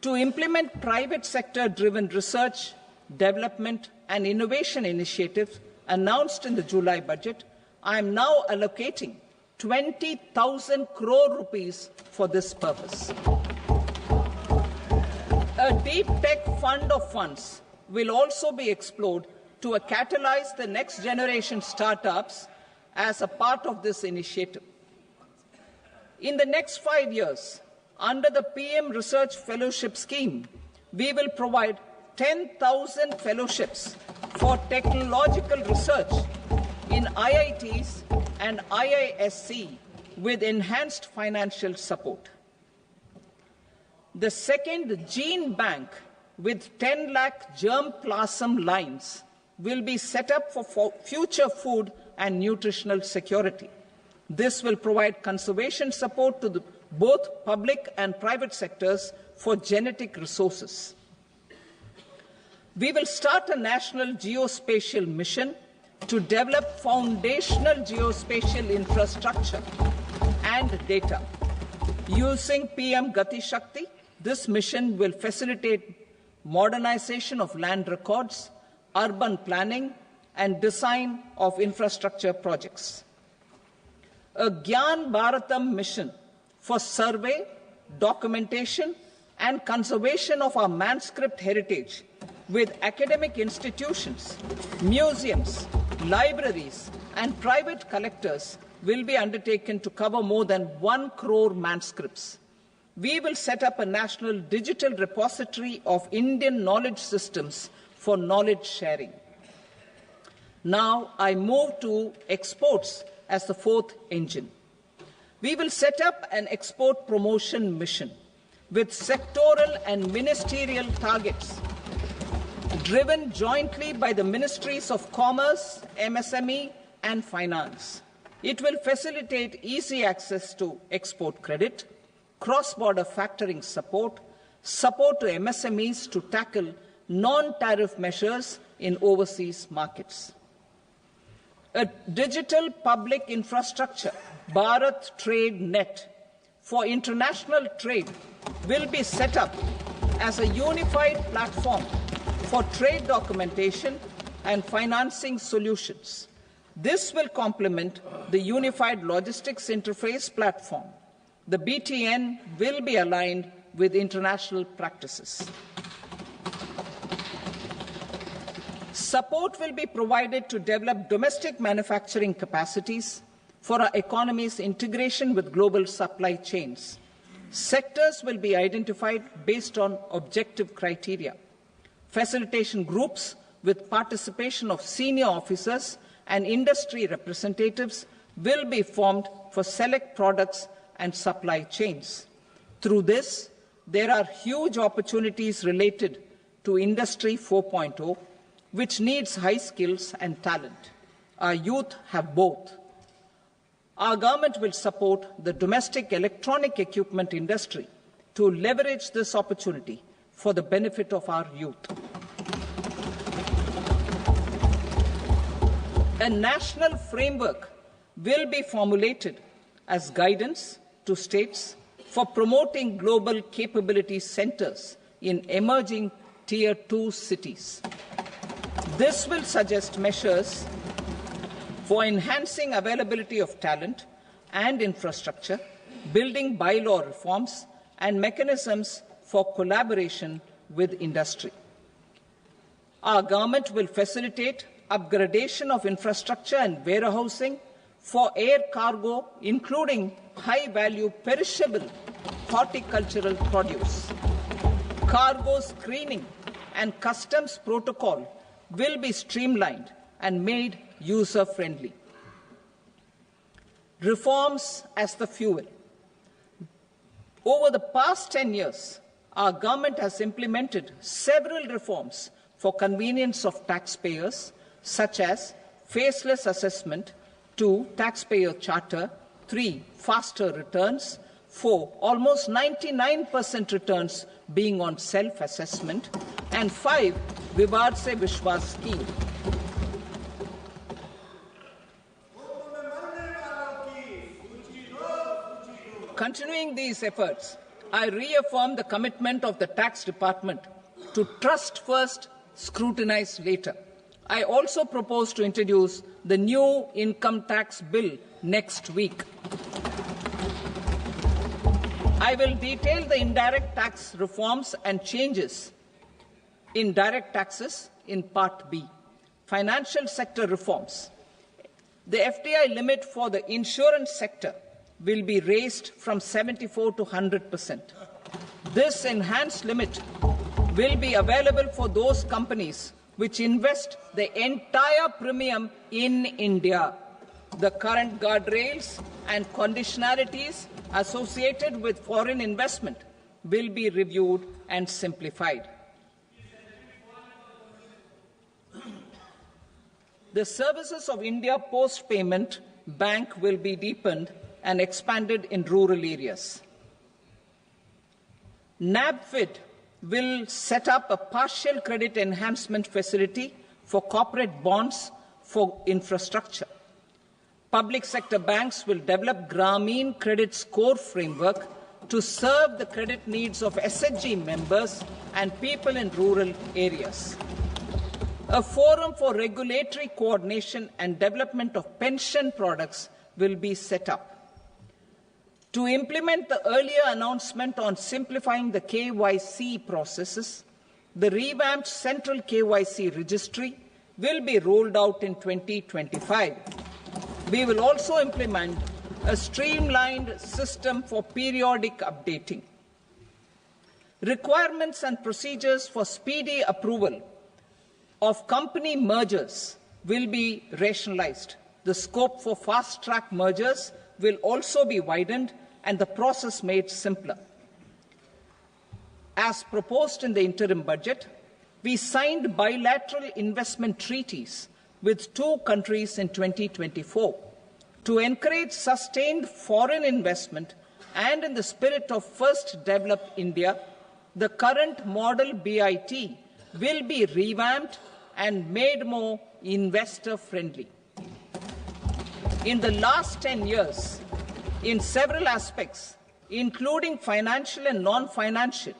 Speaker 2: To implement private sector-driven research, development and innovation initiatives announced in the July budget, I am now allocating 20,000 crore rupees for this purpose. A deep tech fund of funds will also be explored to catalyze the next generation startups as a part of this initiative. In the next 5 years, under the PM Research Fellowship Scheme, we will provide 10,000 fellowships for technological research in IITs and IISc with enhanced financial support. The second gene bank with 10 lakh germplasm lines will be set up for future food and nutritional security. This will provide conservation support to both public and private sectors for genetic resources. We will start a national geospatial mission to develop foundational geospatial infrastructure and data. Using PM Gati Shakti, this mission will facilitate modernization of land records, urban planning, and design of infrastructure projects. A Gyan Bharatam mission for survey, documentation, and conservation of our manuscript heritage with academic institutions, museums, libraries, and private collectors will be undertaken to cover more than 1 crore manuscripts. We will set up a national digital repository of Indian knowledge systems for knowledge sharing. Now I move to exports as the fourth engine. We will set up an export promotion mission with sectoral and ministerial targets driven jointly by the Ministries of Commerce, MSME, and Finance. It will facilitate easy access to export credit, cross-border factoring support, support to MSMEs to tackle non-tariff measures in overseas markets. A digital public infrastructure, Bharat Trade Net, for international trade will be set up as a unified platform for trade documentation and financing solutions. This will complement the Unified Logistics Interface platform. The BTN will be aligned with international practices. Support will be provided to develop domestic manufacturing capacities for our economy's integration with global supply chains. Sectors will be identified based on objective criteria. Facilitation groups with participation of senior officers and industry representatives will be formed for select products and supply chains. Through this, there are huge opportunities related to Industry 4.0, which needs high skills and talent. Our youth have both. Our government will support the domestic electronic equipment industry to leverage this opportunity for the benefit of our youth. A national framework will be formulated as guidance to states for promoting global capability centers in emerging Tier 2 cities. This will suggest measures for enhancing availability of talent and infrastructure, building bylaw reforms, and mechanisms for collaboration with industry. Our government will facilitate upgradation of infrastructure and warehousing for air cargo, including high-value perishable horticultural produce. Cargo screening and customs protocol will be streamlined and made user-friendly. Reforms as the fuel. Over the past 10 years, our government has implemented several reforms for convenience of taxpayers, such as faceless assessment, 2, taxpayer charter, 3, faster returns, 4, almost 99% returns being on self-assessment, and 5, Vivad Se Vishwas scheme. Continuing these efforts, I reaffirm the commitment of the Tax Department to trust first, scrutinize later. I also propose to introduce the new income tax bill next week. I will detail the indirect tax reforms and changes in direct taxes in Part B. Financial sector reforms. The FDI limit for the insurance sector will be raised from 74 to 100%. This enhanced limit will be available for those companies which invest the entire premium in India. The current guardrails and conditionalities associated with foreign investment will be reviewed and simplified. The services of India Post Payment Bank will be deepened and expanded in rural areas. NABFID will set up a partial credit enhancement facility for corporate bonds for infrastructure. Public sector banks will develop Grameen Credit Score framework to serve the credit needs of SHG members and people in rural areas. A forum for regulatory coordination and development of pension products will be set up. To implement the earlier announcement on simplifying the KYC processes, the revamped Central KYC Registry will be rolled out in 2025. We will also implement a streamlined system for periodic updating. Requirements and procedures for speedy approval of company mergers will be rationalized. The scope for fast-track mergers will also be widened and the process made simpler. As proposed in the interim budget, we signed bilateral investment treaties with 2 countries in 2024 to encourage sustained foreign investment and in the spirit of First Develop India, the current model BIT will be revamped and made more investor-friendly. In the last 10 years, in several aspects, including financial and non-financial,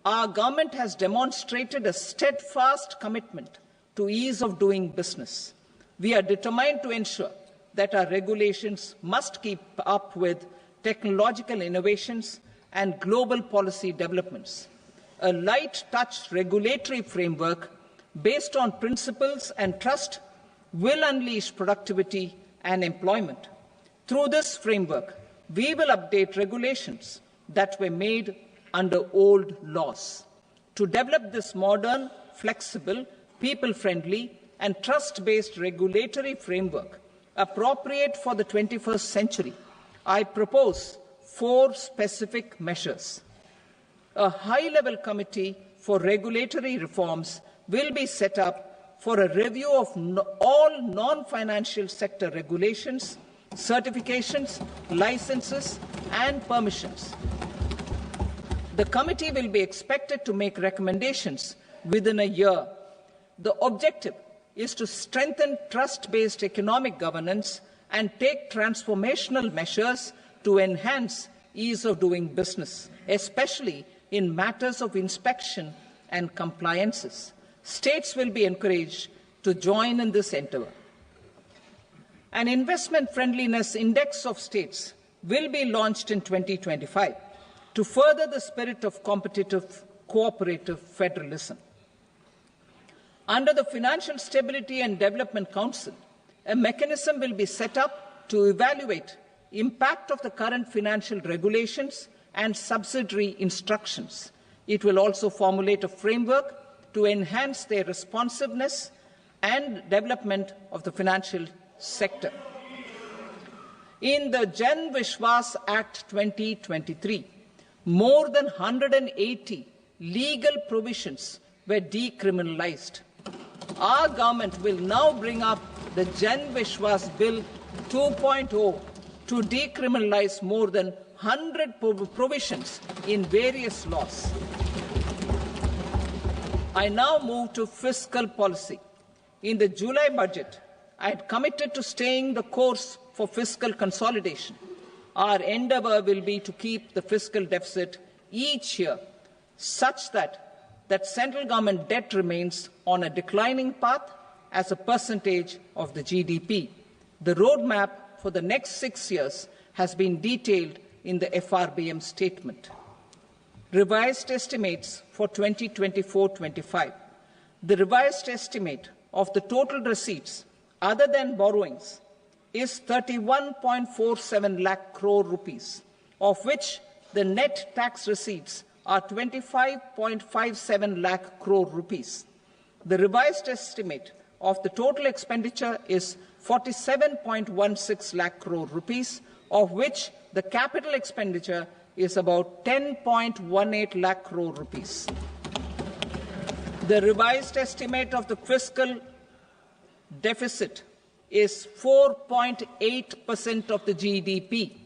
Speaker 2: our government has demonstrated a steadfast commitment to ease of doing business. We are determined to ensure that our regulations must keep up with technological innovations and global policy developments. A light-touch regulatory framework based on principles and trust will unleash productivity and employment. Through this framework, we will update regulations that were made under old laws. To develop this modern, flexible, people-friendly and trust-based regulatory framework appropriate for the 21st century, I propose 4 specific measures. A high-level committee for regulatory reforms will be set up for a review of all non-financial sector regulations, certifications, licenses, and permissions. The committee will be expected to make recommendations within a year. The objective is to strengthen trust-based economic governance and take transformational measures to enhance ease of doing business, especially in matters of inspection and compliances. States will be encouraged to join in this endeavour. An investment friendliness index of states will be launched in 2025 to further the spirit of competitive, cooperative federalism. Under the Financial Stability and Development Council, a mechanism will be set up to evaluate impact of the current financial regulations and subsidiary instructions. It will also formulate a framework to enhance their responsiveness and development of the financial sector. In the Jan Vishwas Act 2023, more than 180 legal provisions were decriminalized. Our government will now bring up the Jan Vishwas Bill 2.0 to decriminalize more than 100 provisions in various laws. I now move to fiscal policy. In the July budget, I had committed to staying the course for fiscal consolidation. Our endeavour will be to keep the fiscal deficit each year such that central government debt remains on a declining path as a percentage of the GDP. The roadmap for the next 6 years has been detailed in the FRBM statement. Revised estimates for 2024-25. The revised estimate of the total receipts other than borrowings is 31.47 lakh crore rupees, of which the net tax receipts are 25.57 lakh crore rupees. The revised estimate of the total expenditure is 47.16 lakh crore rupees, of which the capital expenditure is about 10.18 lakh crore rupees. The revised estimate of the fiscal deficit is 4.8% of the GDP.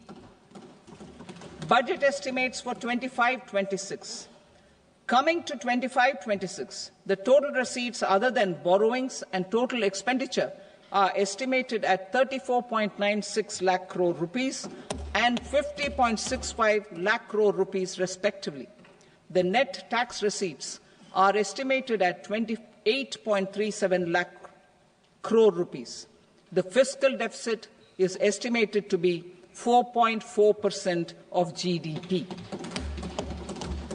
Speaker 2: Budget estimates for 25-26. Coming to 25-26, the total receipts other than borrowings and total expenditure are estimated at 34.96 lakh crore rupees and 50.65 lakh crore rupees respectively. The net tax receipts are estimated at 28.37 lakh crore rupees. The fiscal deficit is estimated to be 4.4% of GDP.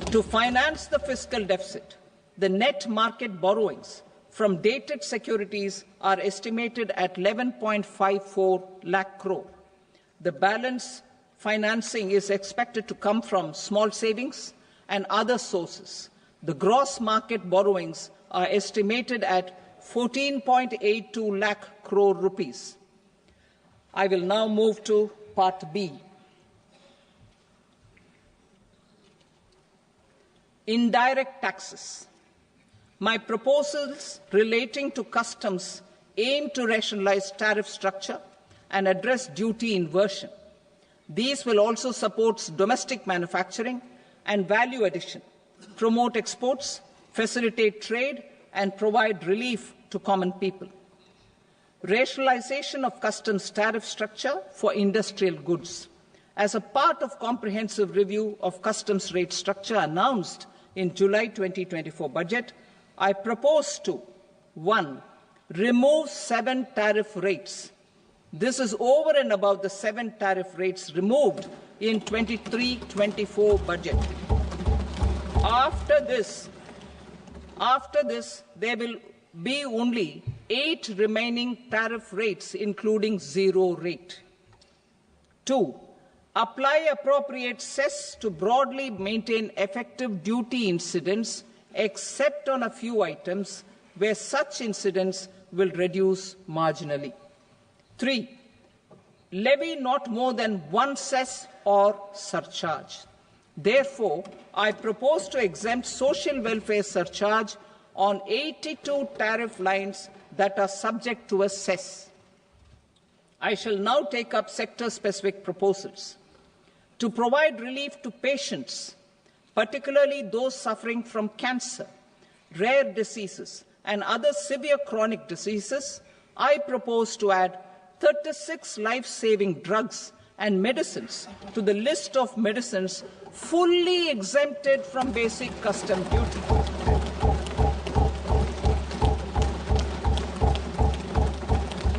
Speaker 2: To finance the fiscal deficit, the net market borrowings from dated securities are estimated at 11.54 lakh crore. The balance financing is expected to come from small savings and other sources. The gross market borrowings are estimated at 14.82 lakh crore rupees. I will now move to Part B. Indirect taxes. My proposals relating to customs aim to rationalize tariff structure and address duty inversion. These will also support domestic manufacturing and value addition, promote exports, facilitate trade, and provide relief to common people. Rationalization of customs tariff structure for industrial goods. As a part of comprehensive review of customs rate structure announced in July 2024 budget, I propose to 1. Remove 7 tariff rates. This is over and above the 7 tariff rates removed in 23-24 budget. After this, there will be only 8 remaining tariff rates, including 0 rate. 2. Apply appropriate cess to broadly maintain effective duty incidence, except on a few items where such incidence will reduce marginally. 3. Levy not more than 1 cess or surcharge. Therefore, I propose to exempt social welfare surcharge on 82 tariff lines that are subject to a cess. I shall now take up sector-specific proposals. To provide relief to patients, particularly those suffering from cancer, rare diseases, and other severe chronic diseases, I propose to add 36 life-saving drugs and medicines to the list of medicines fully exempted from basic custom duty.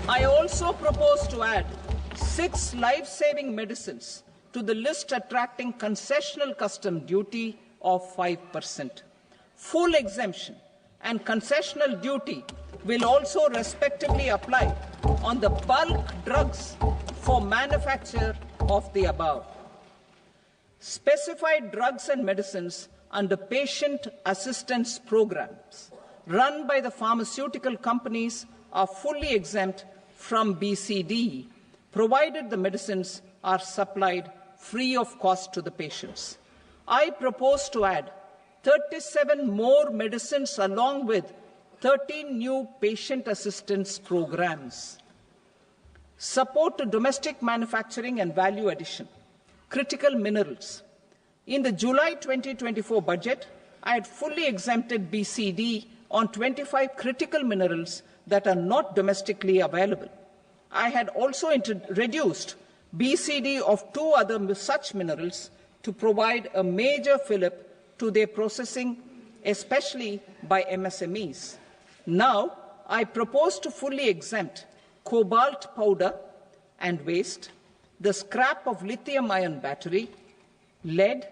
Speaker 2: I also propose to add 6 life-saving medicines to the list attracting concessional custom duty of 5%. Full exemption and concessional duty will also respectively apply on the bulk drugs for manufacture of the above. Specified drugs and medicines under patient assistance programs run by the pharmaceutical companies are fully exempt from BCD, provided the medicines are supplied free of cost to the patients. I propose to add 37 more medicines along with 13 new patient assistance programs. Support to domestic manufacturing and value addition. Critical minerals. In the July 2024 budget, I had fully exempted BCD on 25 critical minerals that are not domestically available. I had also reduced BCD of 2 other such minerals to provide a major fillip to their processing, especially by MSMEs. Now, I propose to fully exempt cobalt powder and waste, the scrap of lithium-ion battery, lead,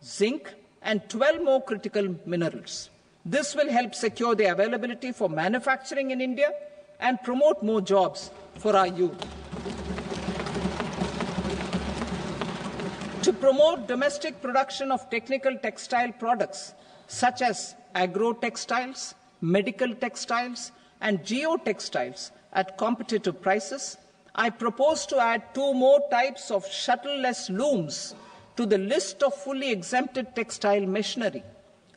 Speaker 2: zinc, and 12 more critical minerals. This will help secure their availability for manufacturing in India and promote more jobs for our youth. To promote domestic production of technical textile products such as agro-textiles, medical textiles, and geotextiles at competitive prices, I propose to add 2 more types of shuttle-less looms to the list of fully exempted textile machinery.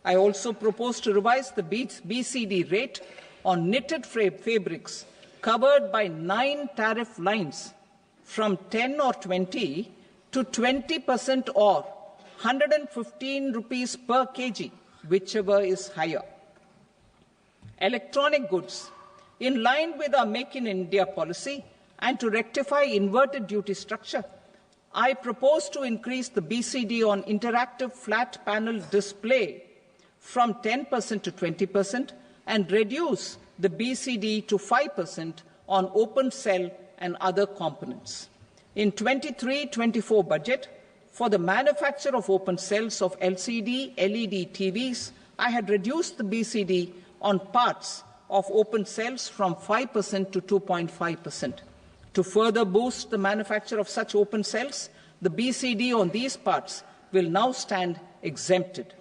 Speaker 2: I also propose to revise the BCD rate on knitted fabrics covered by 9 tariff lines from 10 or 20 to 20% or 115 rupees per kg, whichever is higher. Electronic goods. In line with our Make in India policy and to rectify inverted duty structure, I propose to increase the BCD on interactive flat panel display from 10% to 20% and reduce the BCD to 5% on open cell and other components. In 23-24 budget, for the manufacture of open cells of LCD, LED TVs, I had reduced the BCD on parts of open cells from 5% to 2.5%. To further boost the manufacture of such open cells, the BCD on these parts will now stand exempted.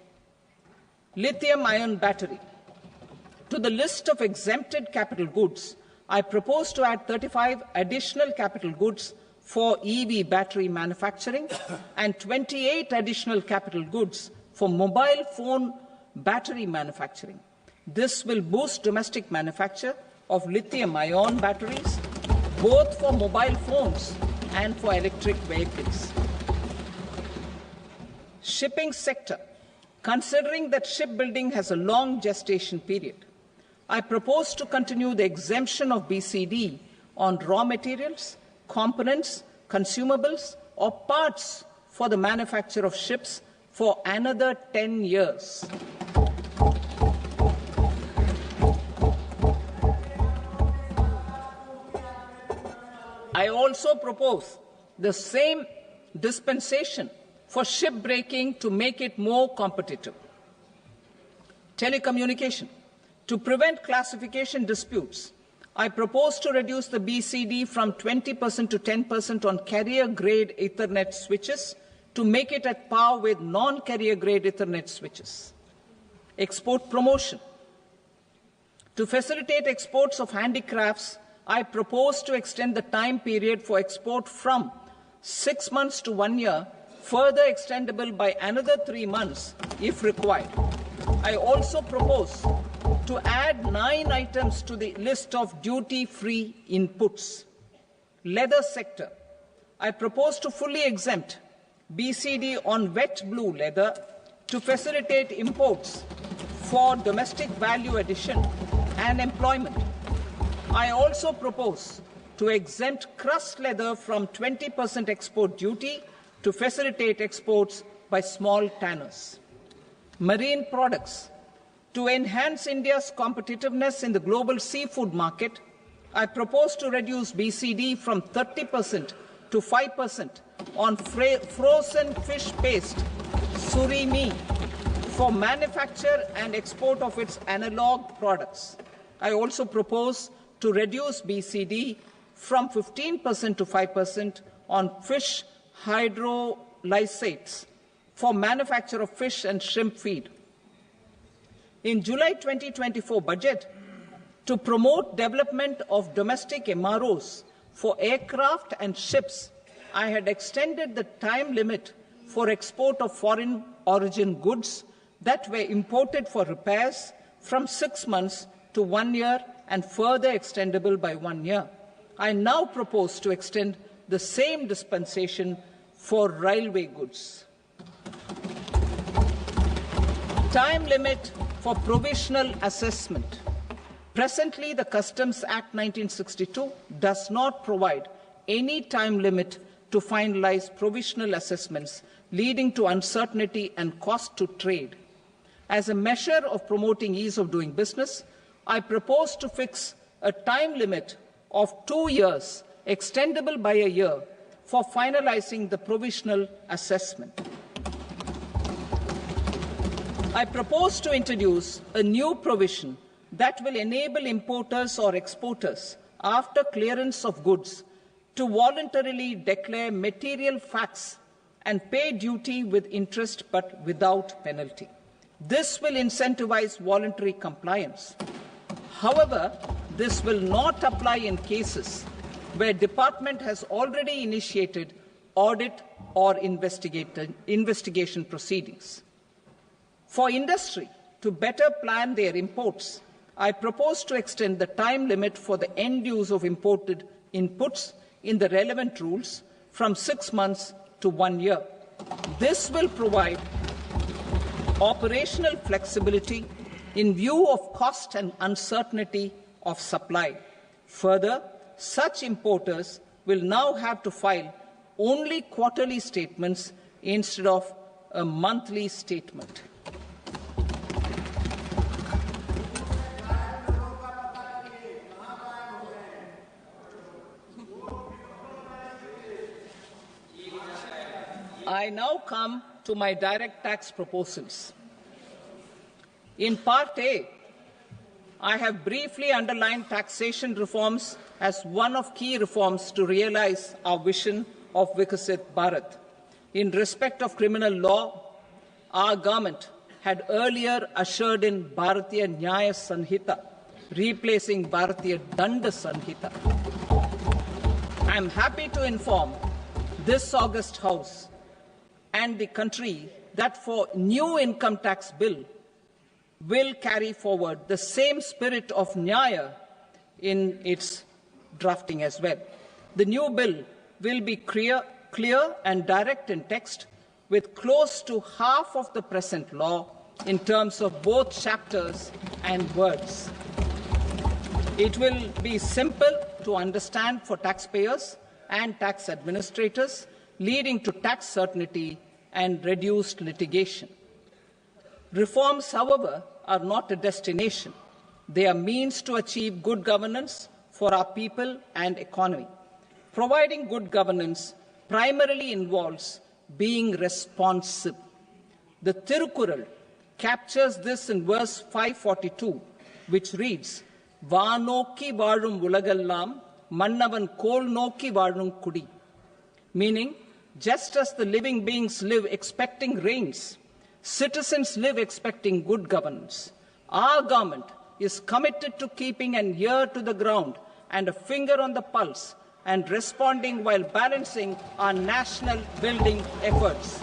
Speaker 2: Lithium-ion battery. To the list of exempted capital goods, I propose to add 35 additional capital goods for EV battery manufacturing and 28 additional capital goods for mobile phone battery manufacturing. This will boost domestic manufacture of lithium-ion batteries, both for mobile phones and for electric vehicles. Shipping sector. Considering that shipbuilding has a long gestation period, I propose to continue the exemption of BCD on raw materials, components, consumables, or parts for the manufacture of ships for another 10 years. I also propose the same dispensation for shipbreaking to make it more competitive. Telecommunication. To prevent classification disputes, I propose to reduce the BCD from 20% to 10% on carrier-grade Ethernet switches to make it at par with non-carrier-grade Ethernet switches. Export promotion. To facilitate exports of handicrafts, I propose to extend the time period for export from 6 months to 1 year, further extendable by another 3 months if required. I also propose to add 9 items to the list of duty-free inputs. Leather sector. I propose to fully exempt BCD on wet blue leather to facilitate imports for domestic value addition and employment. I also propose to exempt crust leather from 20% export duty to facilitate exports by small tanners. Marine products. To enhance India's competitiveness in the global seafood market, I propose to reduce BCD from 30% to 5% on frozen fish paste, surimi, for manufacture and export of its analog products. I also propose to reduce BCD from 15% to 5% on fish hydrolysates for manufacture of fish and shrimp feed. In July 2024 budget, to promote development of domestic MROs for aircraft and ships, I had extended the time limit for export of foreign origin goods that were imported for repairs from 6 months to 1 year and further extendable by 1 year. I now propose to extend the same dispensation for railway goods. Time limit for provisional assessment. Presently, the Customs Act 1962 does not provide any time limit to finalize provisional assessments, leading to uncertainty and cost to trade. As a measure of promoting ease of doing business, I propose to fix a time limit of 2 years, extendable by a year, for finalizing the provisional assessment. I propose to introduce a new provision that will enable importers or exporters, after clearance of goods, to voluntarily declare material facts and pay duty with interest but without penalty. This will incentivize voluntary compliance. However, this will not apply in cases where department has already initiated audit or investigation proceedings. For industry to better plan their imports, I propose to extend the time limit for the end use of imported inputs in the relevant rules from 6 months to 1 year. This will provide operational flexibility in view of cost and uncertainty of supply. Further, such importers will now have to file only quarterly statements instead of a monthly statement. I now come to my direct tax proposals. In Part A, I have briefly underlined taxation reforms as one of key reforms to realize our vision of Vikasit Bharat. In respect of criminal law, our government had earlier ushered in Bharatiya Nyaya Sanhita, replacing Bharatiya Danda Sanhita. I am happy to inform this august House and the country that for new income tax bill will carry forward the same spirit of Nyaya in its drafting as well. The new bill will be clear and direct in text, with close to half of the present law in terms of both chapters and words. It will be simple to understand for taxpayers and tax administrators, leading to tax certainty and reduced litigation. Reforms, however, are not a destination. They are means to achieve good governance for our people and economy. Providing good governance primarily involves being responsive. The Tirukkural captures this in verse 542, which reads, "Vaanokki vaazhum ulagallam, mannavan kol nokki vaazhum kudi," meaning, just as the living beings live expecting rains, citizens live expecting good governance. Our government is committed to keeping an ear to the ground and a finger on the pulse and responding while balancing our national building efforts.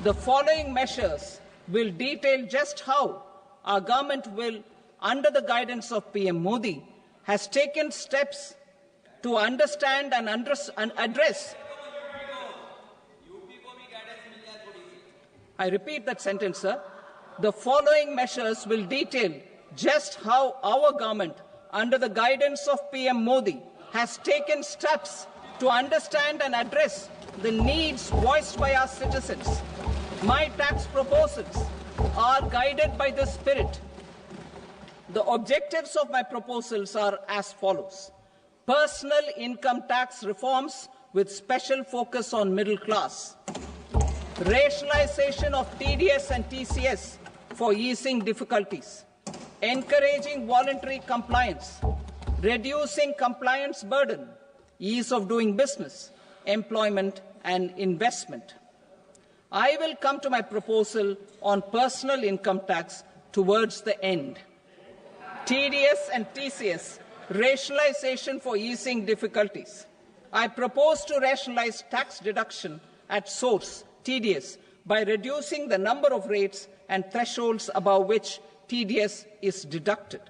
Speaker 2: The following measures will detail just how our government will, under the guidance of PM Modi, has taken steps to understand and address. I repeat that sentence, sir. The following measures will detail just how our government, under the guidance of PM Modi, has taken steps to understand and address the needs voiced by our citizens. My tax proposals are guided by this spirit. The objectives of my proposals are as follows. Personal income tax reforms with special focus on middle class. Rationalization of TDS and TCS for easing difficulties. Encouraging voluntary compliance. Reducing compliance burden. Ease of doing business, employment and investment. I will come to my proposal on personal income tax towards the end. TDS and TCS, rationalization for easing difficulties. I propose to rationalize tax deduction at source, TDS, by reducing the number of rates and thresholds above which TDS is deducted.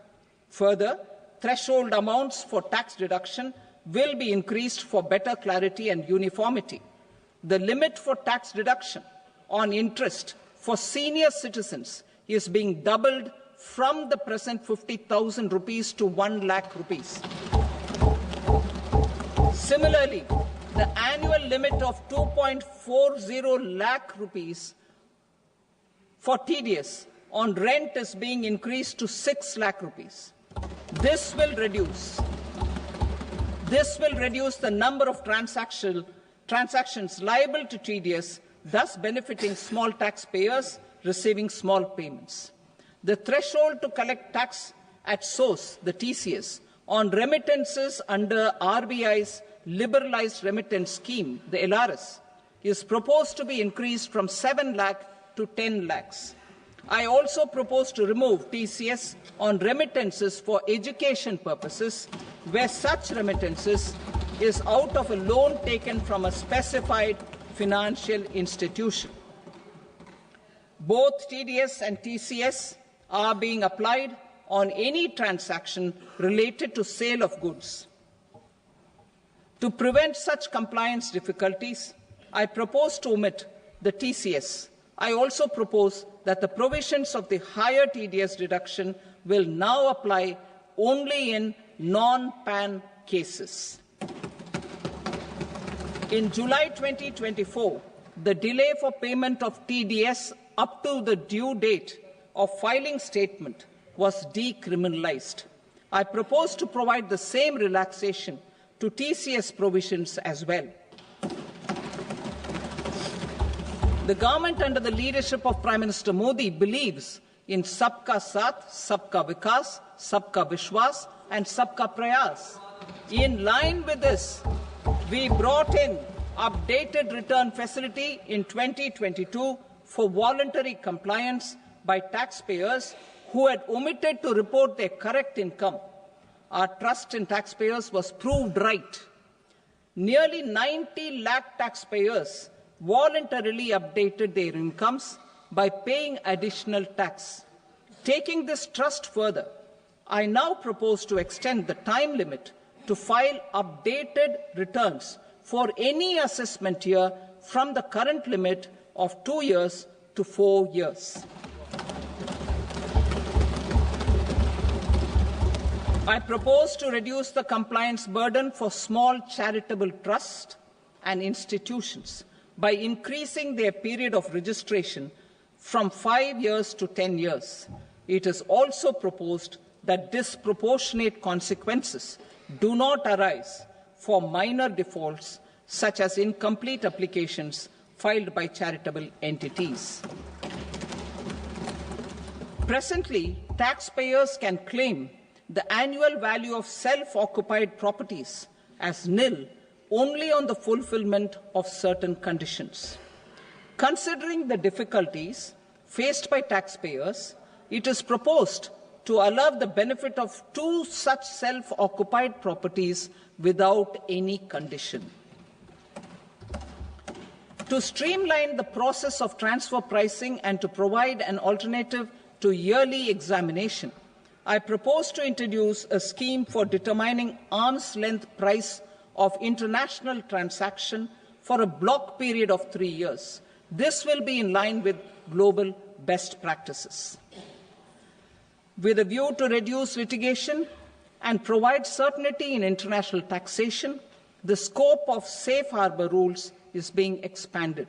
Speaker 2: Further, threshold amounts for tax deduction will be increased for better clarity and uniformity. The limit for tax deduction on interest for senior citizens is being doubled from the present 50,000 rupees to 1 lakh rupees. Similarly, the annual limit of 2.40 lakh rupees for TDS on rent is being increased to 6 lakh rupees. This will reduce the number of transactions liable to TDS, thus benefiting small taxpayers receiving small payments. The threshold to collect tax at source, the TCS, on remittances under RBI's liberalized remittance scheme, the LRS, is proposed to be increased from 7 lakh to 10 lakhs. I also propose to remove TCS on remittances for education purposes, where such remittances is out of a loan taken from a specified financial institution. Both TDS and TCS are being applied on any transaction related to sale of goods. To prevent such compliance difficulties, I propose to omit the TCS. I also propose that the provisions of the higher TDS deduction will now apply only in non-PAN cases. In July 2024, the delay for payment of TDS up to the due date of filing statement was decriminalized. I propose to provide the same relaxation to TCS provisions as well. The government under the leadership of Prime Minister Modi believes in Sabka Saath, Sabka Vikas, Sabka Vishwas and Sabka Prayas. In line with this, we brought in updated return facility in 2022 for voluntary compliance by taxpayers who had omitted to report their correct income. Our trust in taxpayers was proved right. Nearly 90 lakh taxpayers voluntarily updated their incomes by paying additional tax. Taking this trust further, I now propose to extend the time limit to file updated returns for any assessment year from the current limit of 2 years to 4 years. I propose to reduce the compliance burden for small charitable trusts and institutions by increasing their period of registration from 5 years to 10 years. It is also proposed that disproportionate consequences do not arise for minor defaults such as incomplete applications filed by charitable entities. Presently, taxpayers can claim the annual value of self-occupied properties as nil only on the fulfillment of certain conditions. Considering the difficulties faced by taxpayers, it is proposed to allow the benefit of 2 such self-occupied properties without any condition. To streamline the process of transfer pricing and to provide an alternative to yearly examination, I propose to introduce a scheme for determining arm's length price of international transaction for a block period of 3 years. This will be in line with global best practices. With a view to reduce litigation and provide certainty in international taxation, the scope of safe harbor rules is being expanded.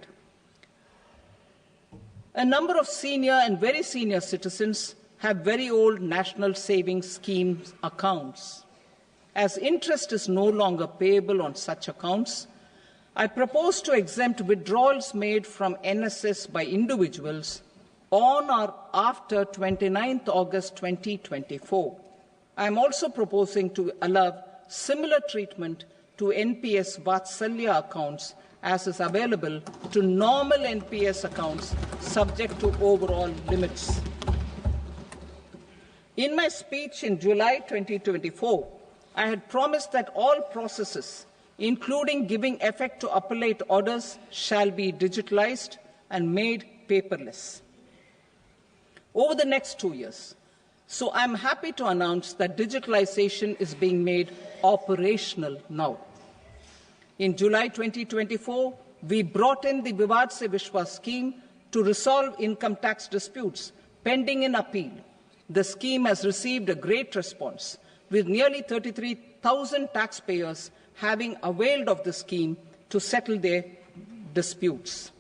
Speaker 2: A number of senior and very senior citizens have very old national savings schemes accounts. As interest is no longer payable on such accounts, I propose to exempt withdrawals made from NSS by individuals on or after 29th August 2024. I am also proposing to allow similar treatment to NPS Vatsalya accounts as is available to normal NPS accounts subject to overall limits. In my speech in July 2024, I had promised that all processes, including giving effect to appellate orders, shall be digitalized and made paperless over the next 2 years. So I'm happy to announce that digitalization is being made operational now. In July 2024, we brought in the Vivad Se Vishwas scheme to resolve income tax disputes pending in appeal. The scheme has received a great response, with nearly 33,000 taxpayers having availed of the scheme to settle their disputes.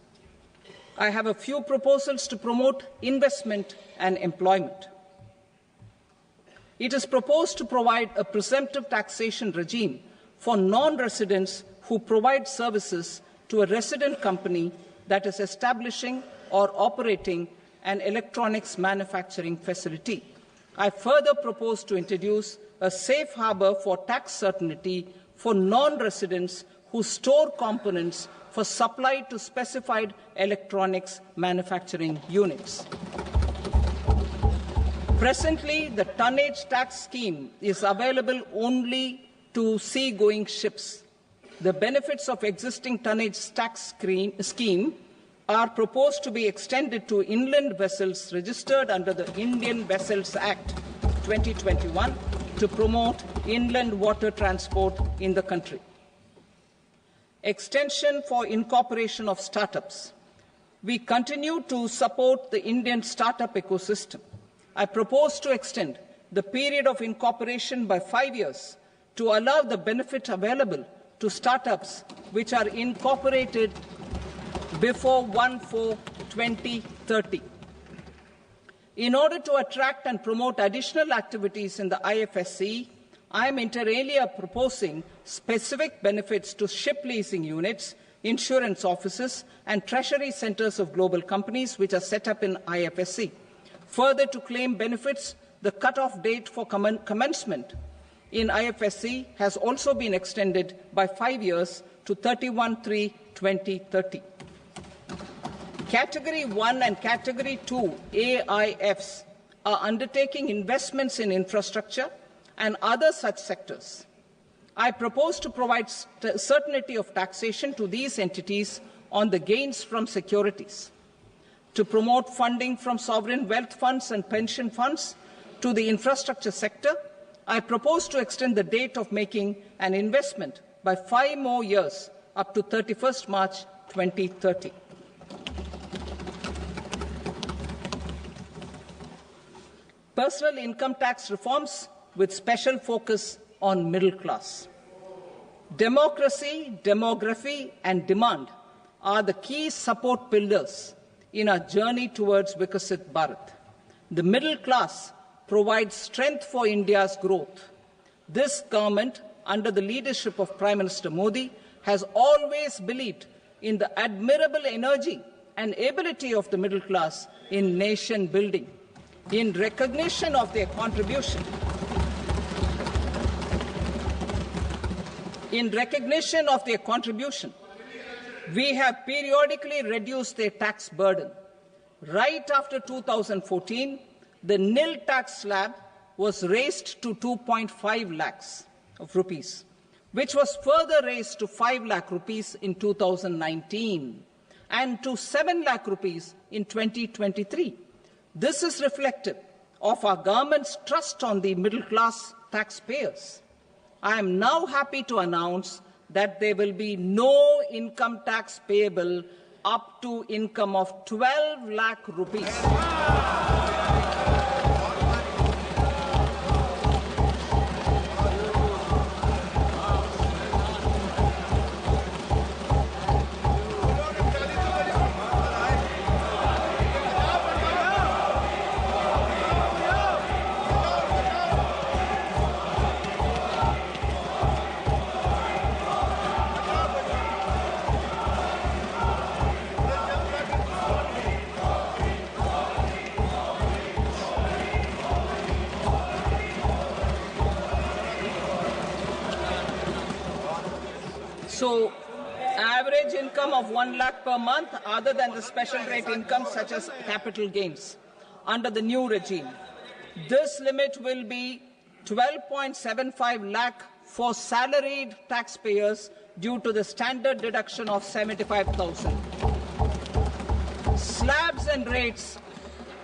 Speaker 2: I have a few proposals to promote investment and employment. It is proposed to provide a presumptive taxation regime for non-residents who provide services to a resident company that is establishing or operating an electronics manufacturing facility. I further propose to introduce a safe harbor for tax certainty for non-residents who store components for supply to specified electronics manufacturing units. Presently, the tonnage tax scheme is available only to sea-going ships. The benefits of existing tonnage tax scheme are proposed to be extended to inland vessels registered under the Indian Vessels Act 2021 to promote inland water transport in the country. Extension for incorporation of startups. We continue to support the Indian startup ecosystem. I propose to extend the period of incorporation by 5 years to allow the benefit available to startups which are incorporated before 1/4/2030. In order to attract and promote additional activities in the IFSC, I am inter alia proposing specific benefits to ship leasing units, insurance offices, and treasury centers of global companies which are set up in IFSC. Further, to claim benefits, the cut-off date for commencement in IFSC has also been extended by 5 years to 31/3/2030. Category 1 and Category 2 AIFs are undertaking investments in infrastructure and other such sectors. I propose to provide certainty of taxation to these entities on the gains from securities, to promote funding from sovereign wealth funds and pension funds to the infrastructure sector, I propose to extend the date of making an investment by 5 more years up to 31st March 2030. Personal income tax reforms with special focus on middle class. Democracy, demography, and demand are the key support pillars in our journey towards Vikasit Bharat. The middle class provides strength for India's growth. This government, under the leadership of Prime Minister Modi, has always believed in the admirable energy and ability of the middle class in nation building. In recognition of their contribution, we have periodically reduced their tax burden. Right after 2014, the nil tax slab was raised to 2.5 lakhs of rupees, which was further raised to 5 lakh rupees in 2019 and to 7 lakh rupees in 2023. This is reflective of our government's trust on the middle class taxpayers. I am now happy to announce that there will be no income tax payable up to income of 12 lakh rupees. So, average income of 1 lakh per month, other than the special rate income such as capital gains, under the new regime. This limit will be 12.75 lakh for salaried taxpayers due to the standard deduction of 75,000. Slabs and rates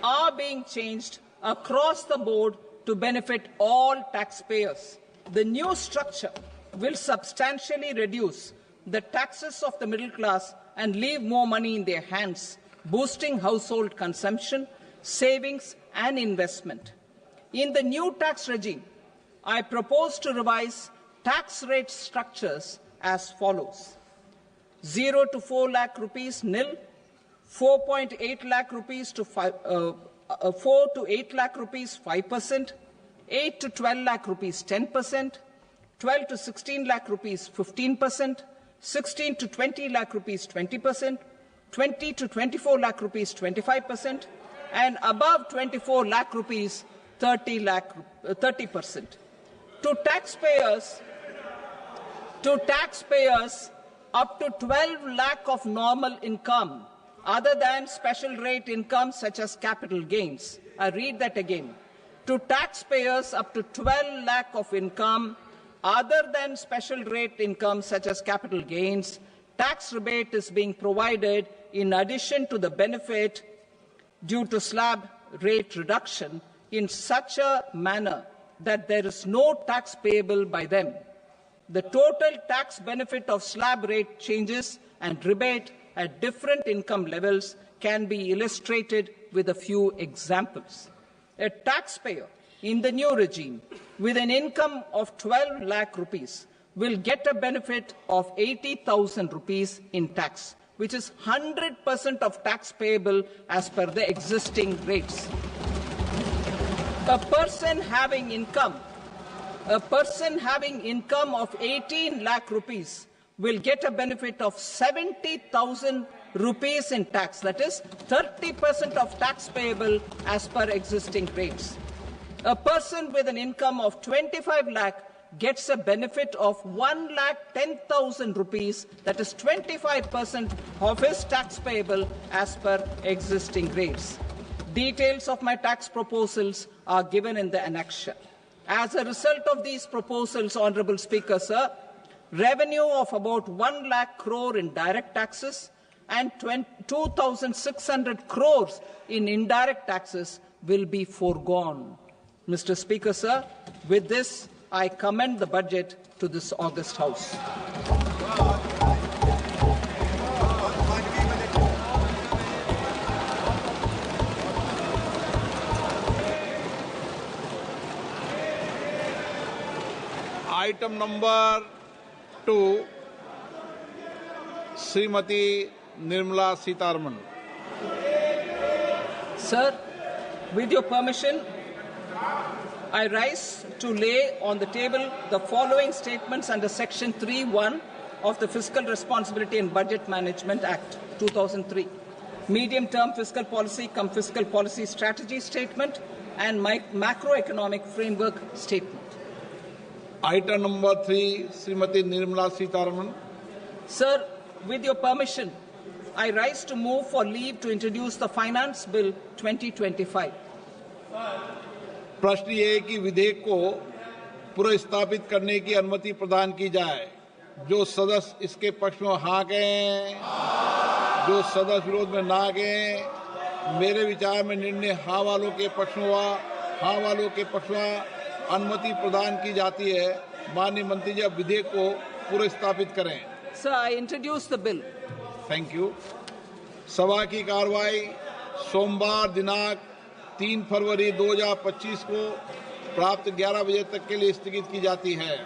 Speaker 2: are being changed across the board to benefit all taxpayers. The new structure will substantially reduce the taxes of the middle class and leave more money in their hands, boosting household consumption, savings, and investment. In the new tax regime, I propose to revise tax rate structures as follows: 0 to 4 lakh rupees nil, 4.8 lakh rupees to 4 to 8 lakh rupees 5%, 8 to 12 lakh rupees 10%, 12 to 16 lakh rupees 15%, 16 to 20 lakh rupees 20%, 20 to 24 lakh rupees 25%, and above 24 lakh rupees 30%. To taxpayers up to 12 lakh of normal income, other than special rate income such as capital gains. I read that again. To taxpayers up to 12 lakh of income, other than special rate income such as capital gains, tax rebate is being provided in addition to the benefit due to slab rate reduction in such a manner that there is no tax payable by them. The total tax benefit of slab rate changes and rebate at different income levels can be illustrated with a few examples. A taxpayer in the new regime with an income of 12 lakh rupees will get a benefit of 80,000 rupees in tax, which is 100% of tax payable as per the existing rates. A person having income of 18 lakh rupees will get a benefit of 70,000 rupees in tax, that is 30% of tax payable as per existing rates. A person with an income of 25 lakh gets a benefit of 1,10,000 rupees, that is 25% of his tax payable as per existing rates. Details of my tax proposals are given in the annexure. As a result of these proposals, Honourable Speaker, sir, revenue of about 1 lakh crore in direct taxes and 2,600 crores in indirect taxes will be foregone. Mr. Speaker, sir, with this, I commend the budget to this august House.
Speaker 1: Item number 2, Srimati Nirmala Sitharaman.
Speaker 2: Sir, with your permission, I rise to lay on the table the following statements under Section 3(1) of the Fiscal Responsibility and Budget Management Act 2003. Medium-term fiscal policy cum fiscal policy strategy statement and macroeconomic framework statement.
Speaker 1: Item number 3, Srimati Nirmala Sitharaman.
Speaker 2: Sir, with your permission, I rise to move for leave to introduce the Finance Bill 2025.
Speaker 1: प्रश्न ये है कि विधेयक को पुनर्स्थापित करने की अनुमति प्रदान की जाए। जो सदस्य इसके पक्ष में हाँ कहें, जो सदस्य विरोध में ना कहें। मेरे विचार में निर्णय हाँ वालों के पक्ष में हुआ, हाँ वालों के पक्ष में अनुमति प्रदान की जाती है। माननीय मंत्री जी, अब विधेयक को पुनर्स्थापित करें।
Speaker 2: Sir, I introduce the bill.
Speaker 1: Thank you. सभा की कार्रवाई सोमवार दिनांक 3 फरवरी 2025 को प्राप्त 11 बजे तक के लिए स्थगित की जाती है।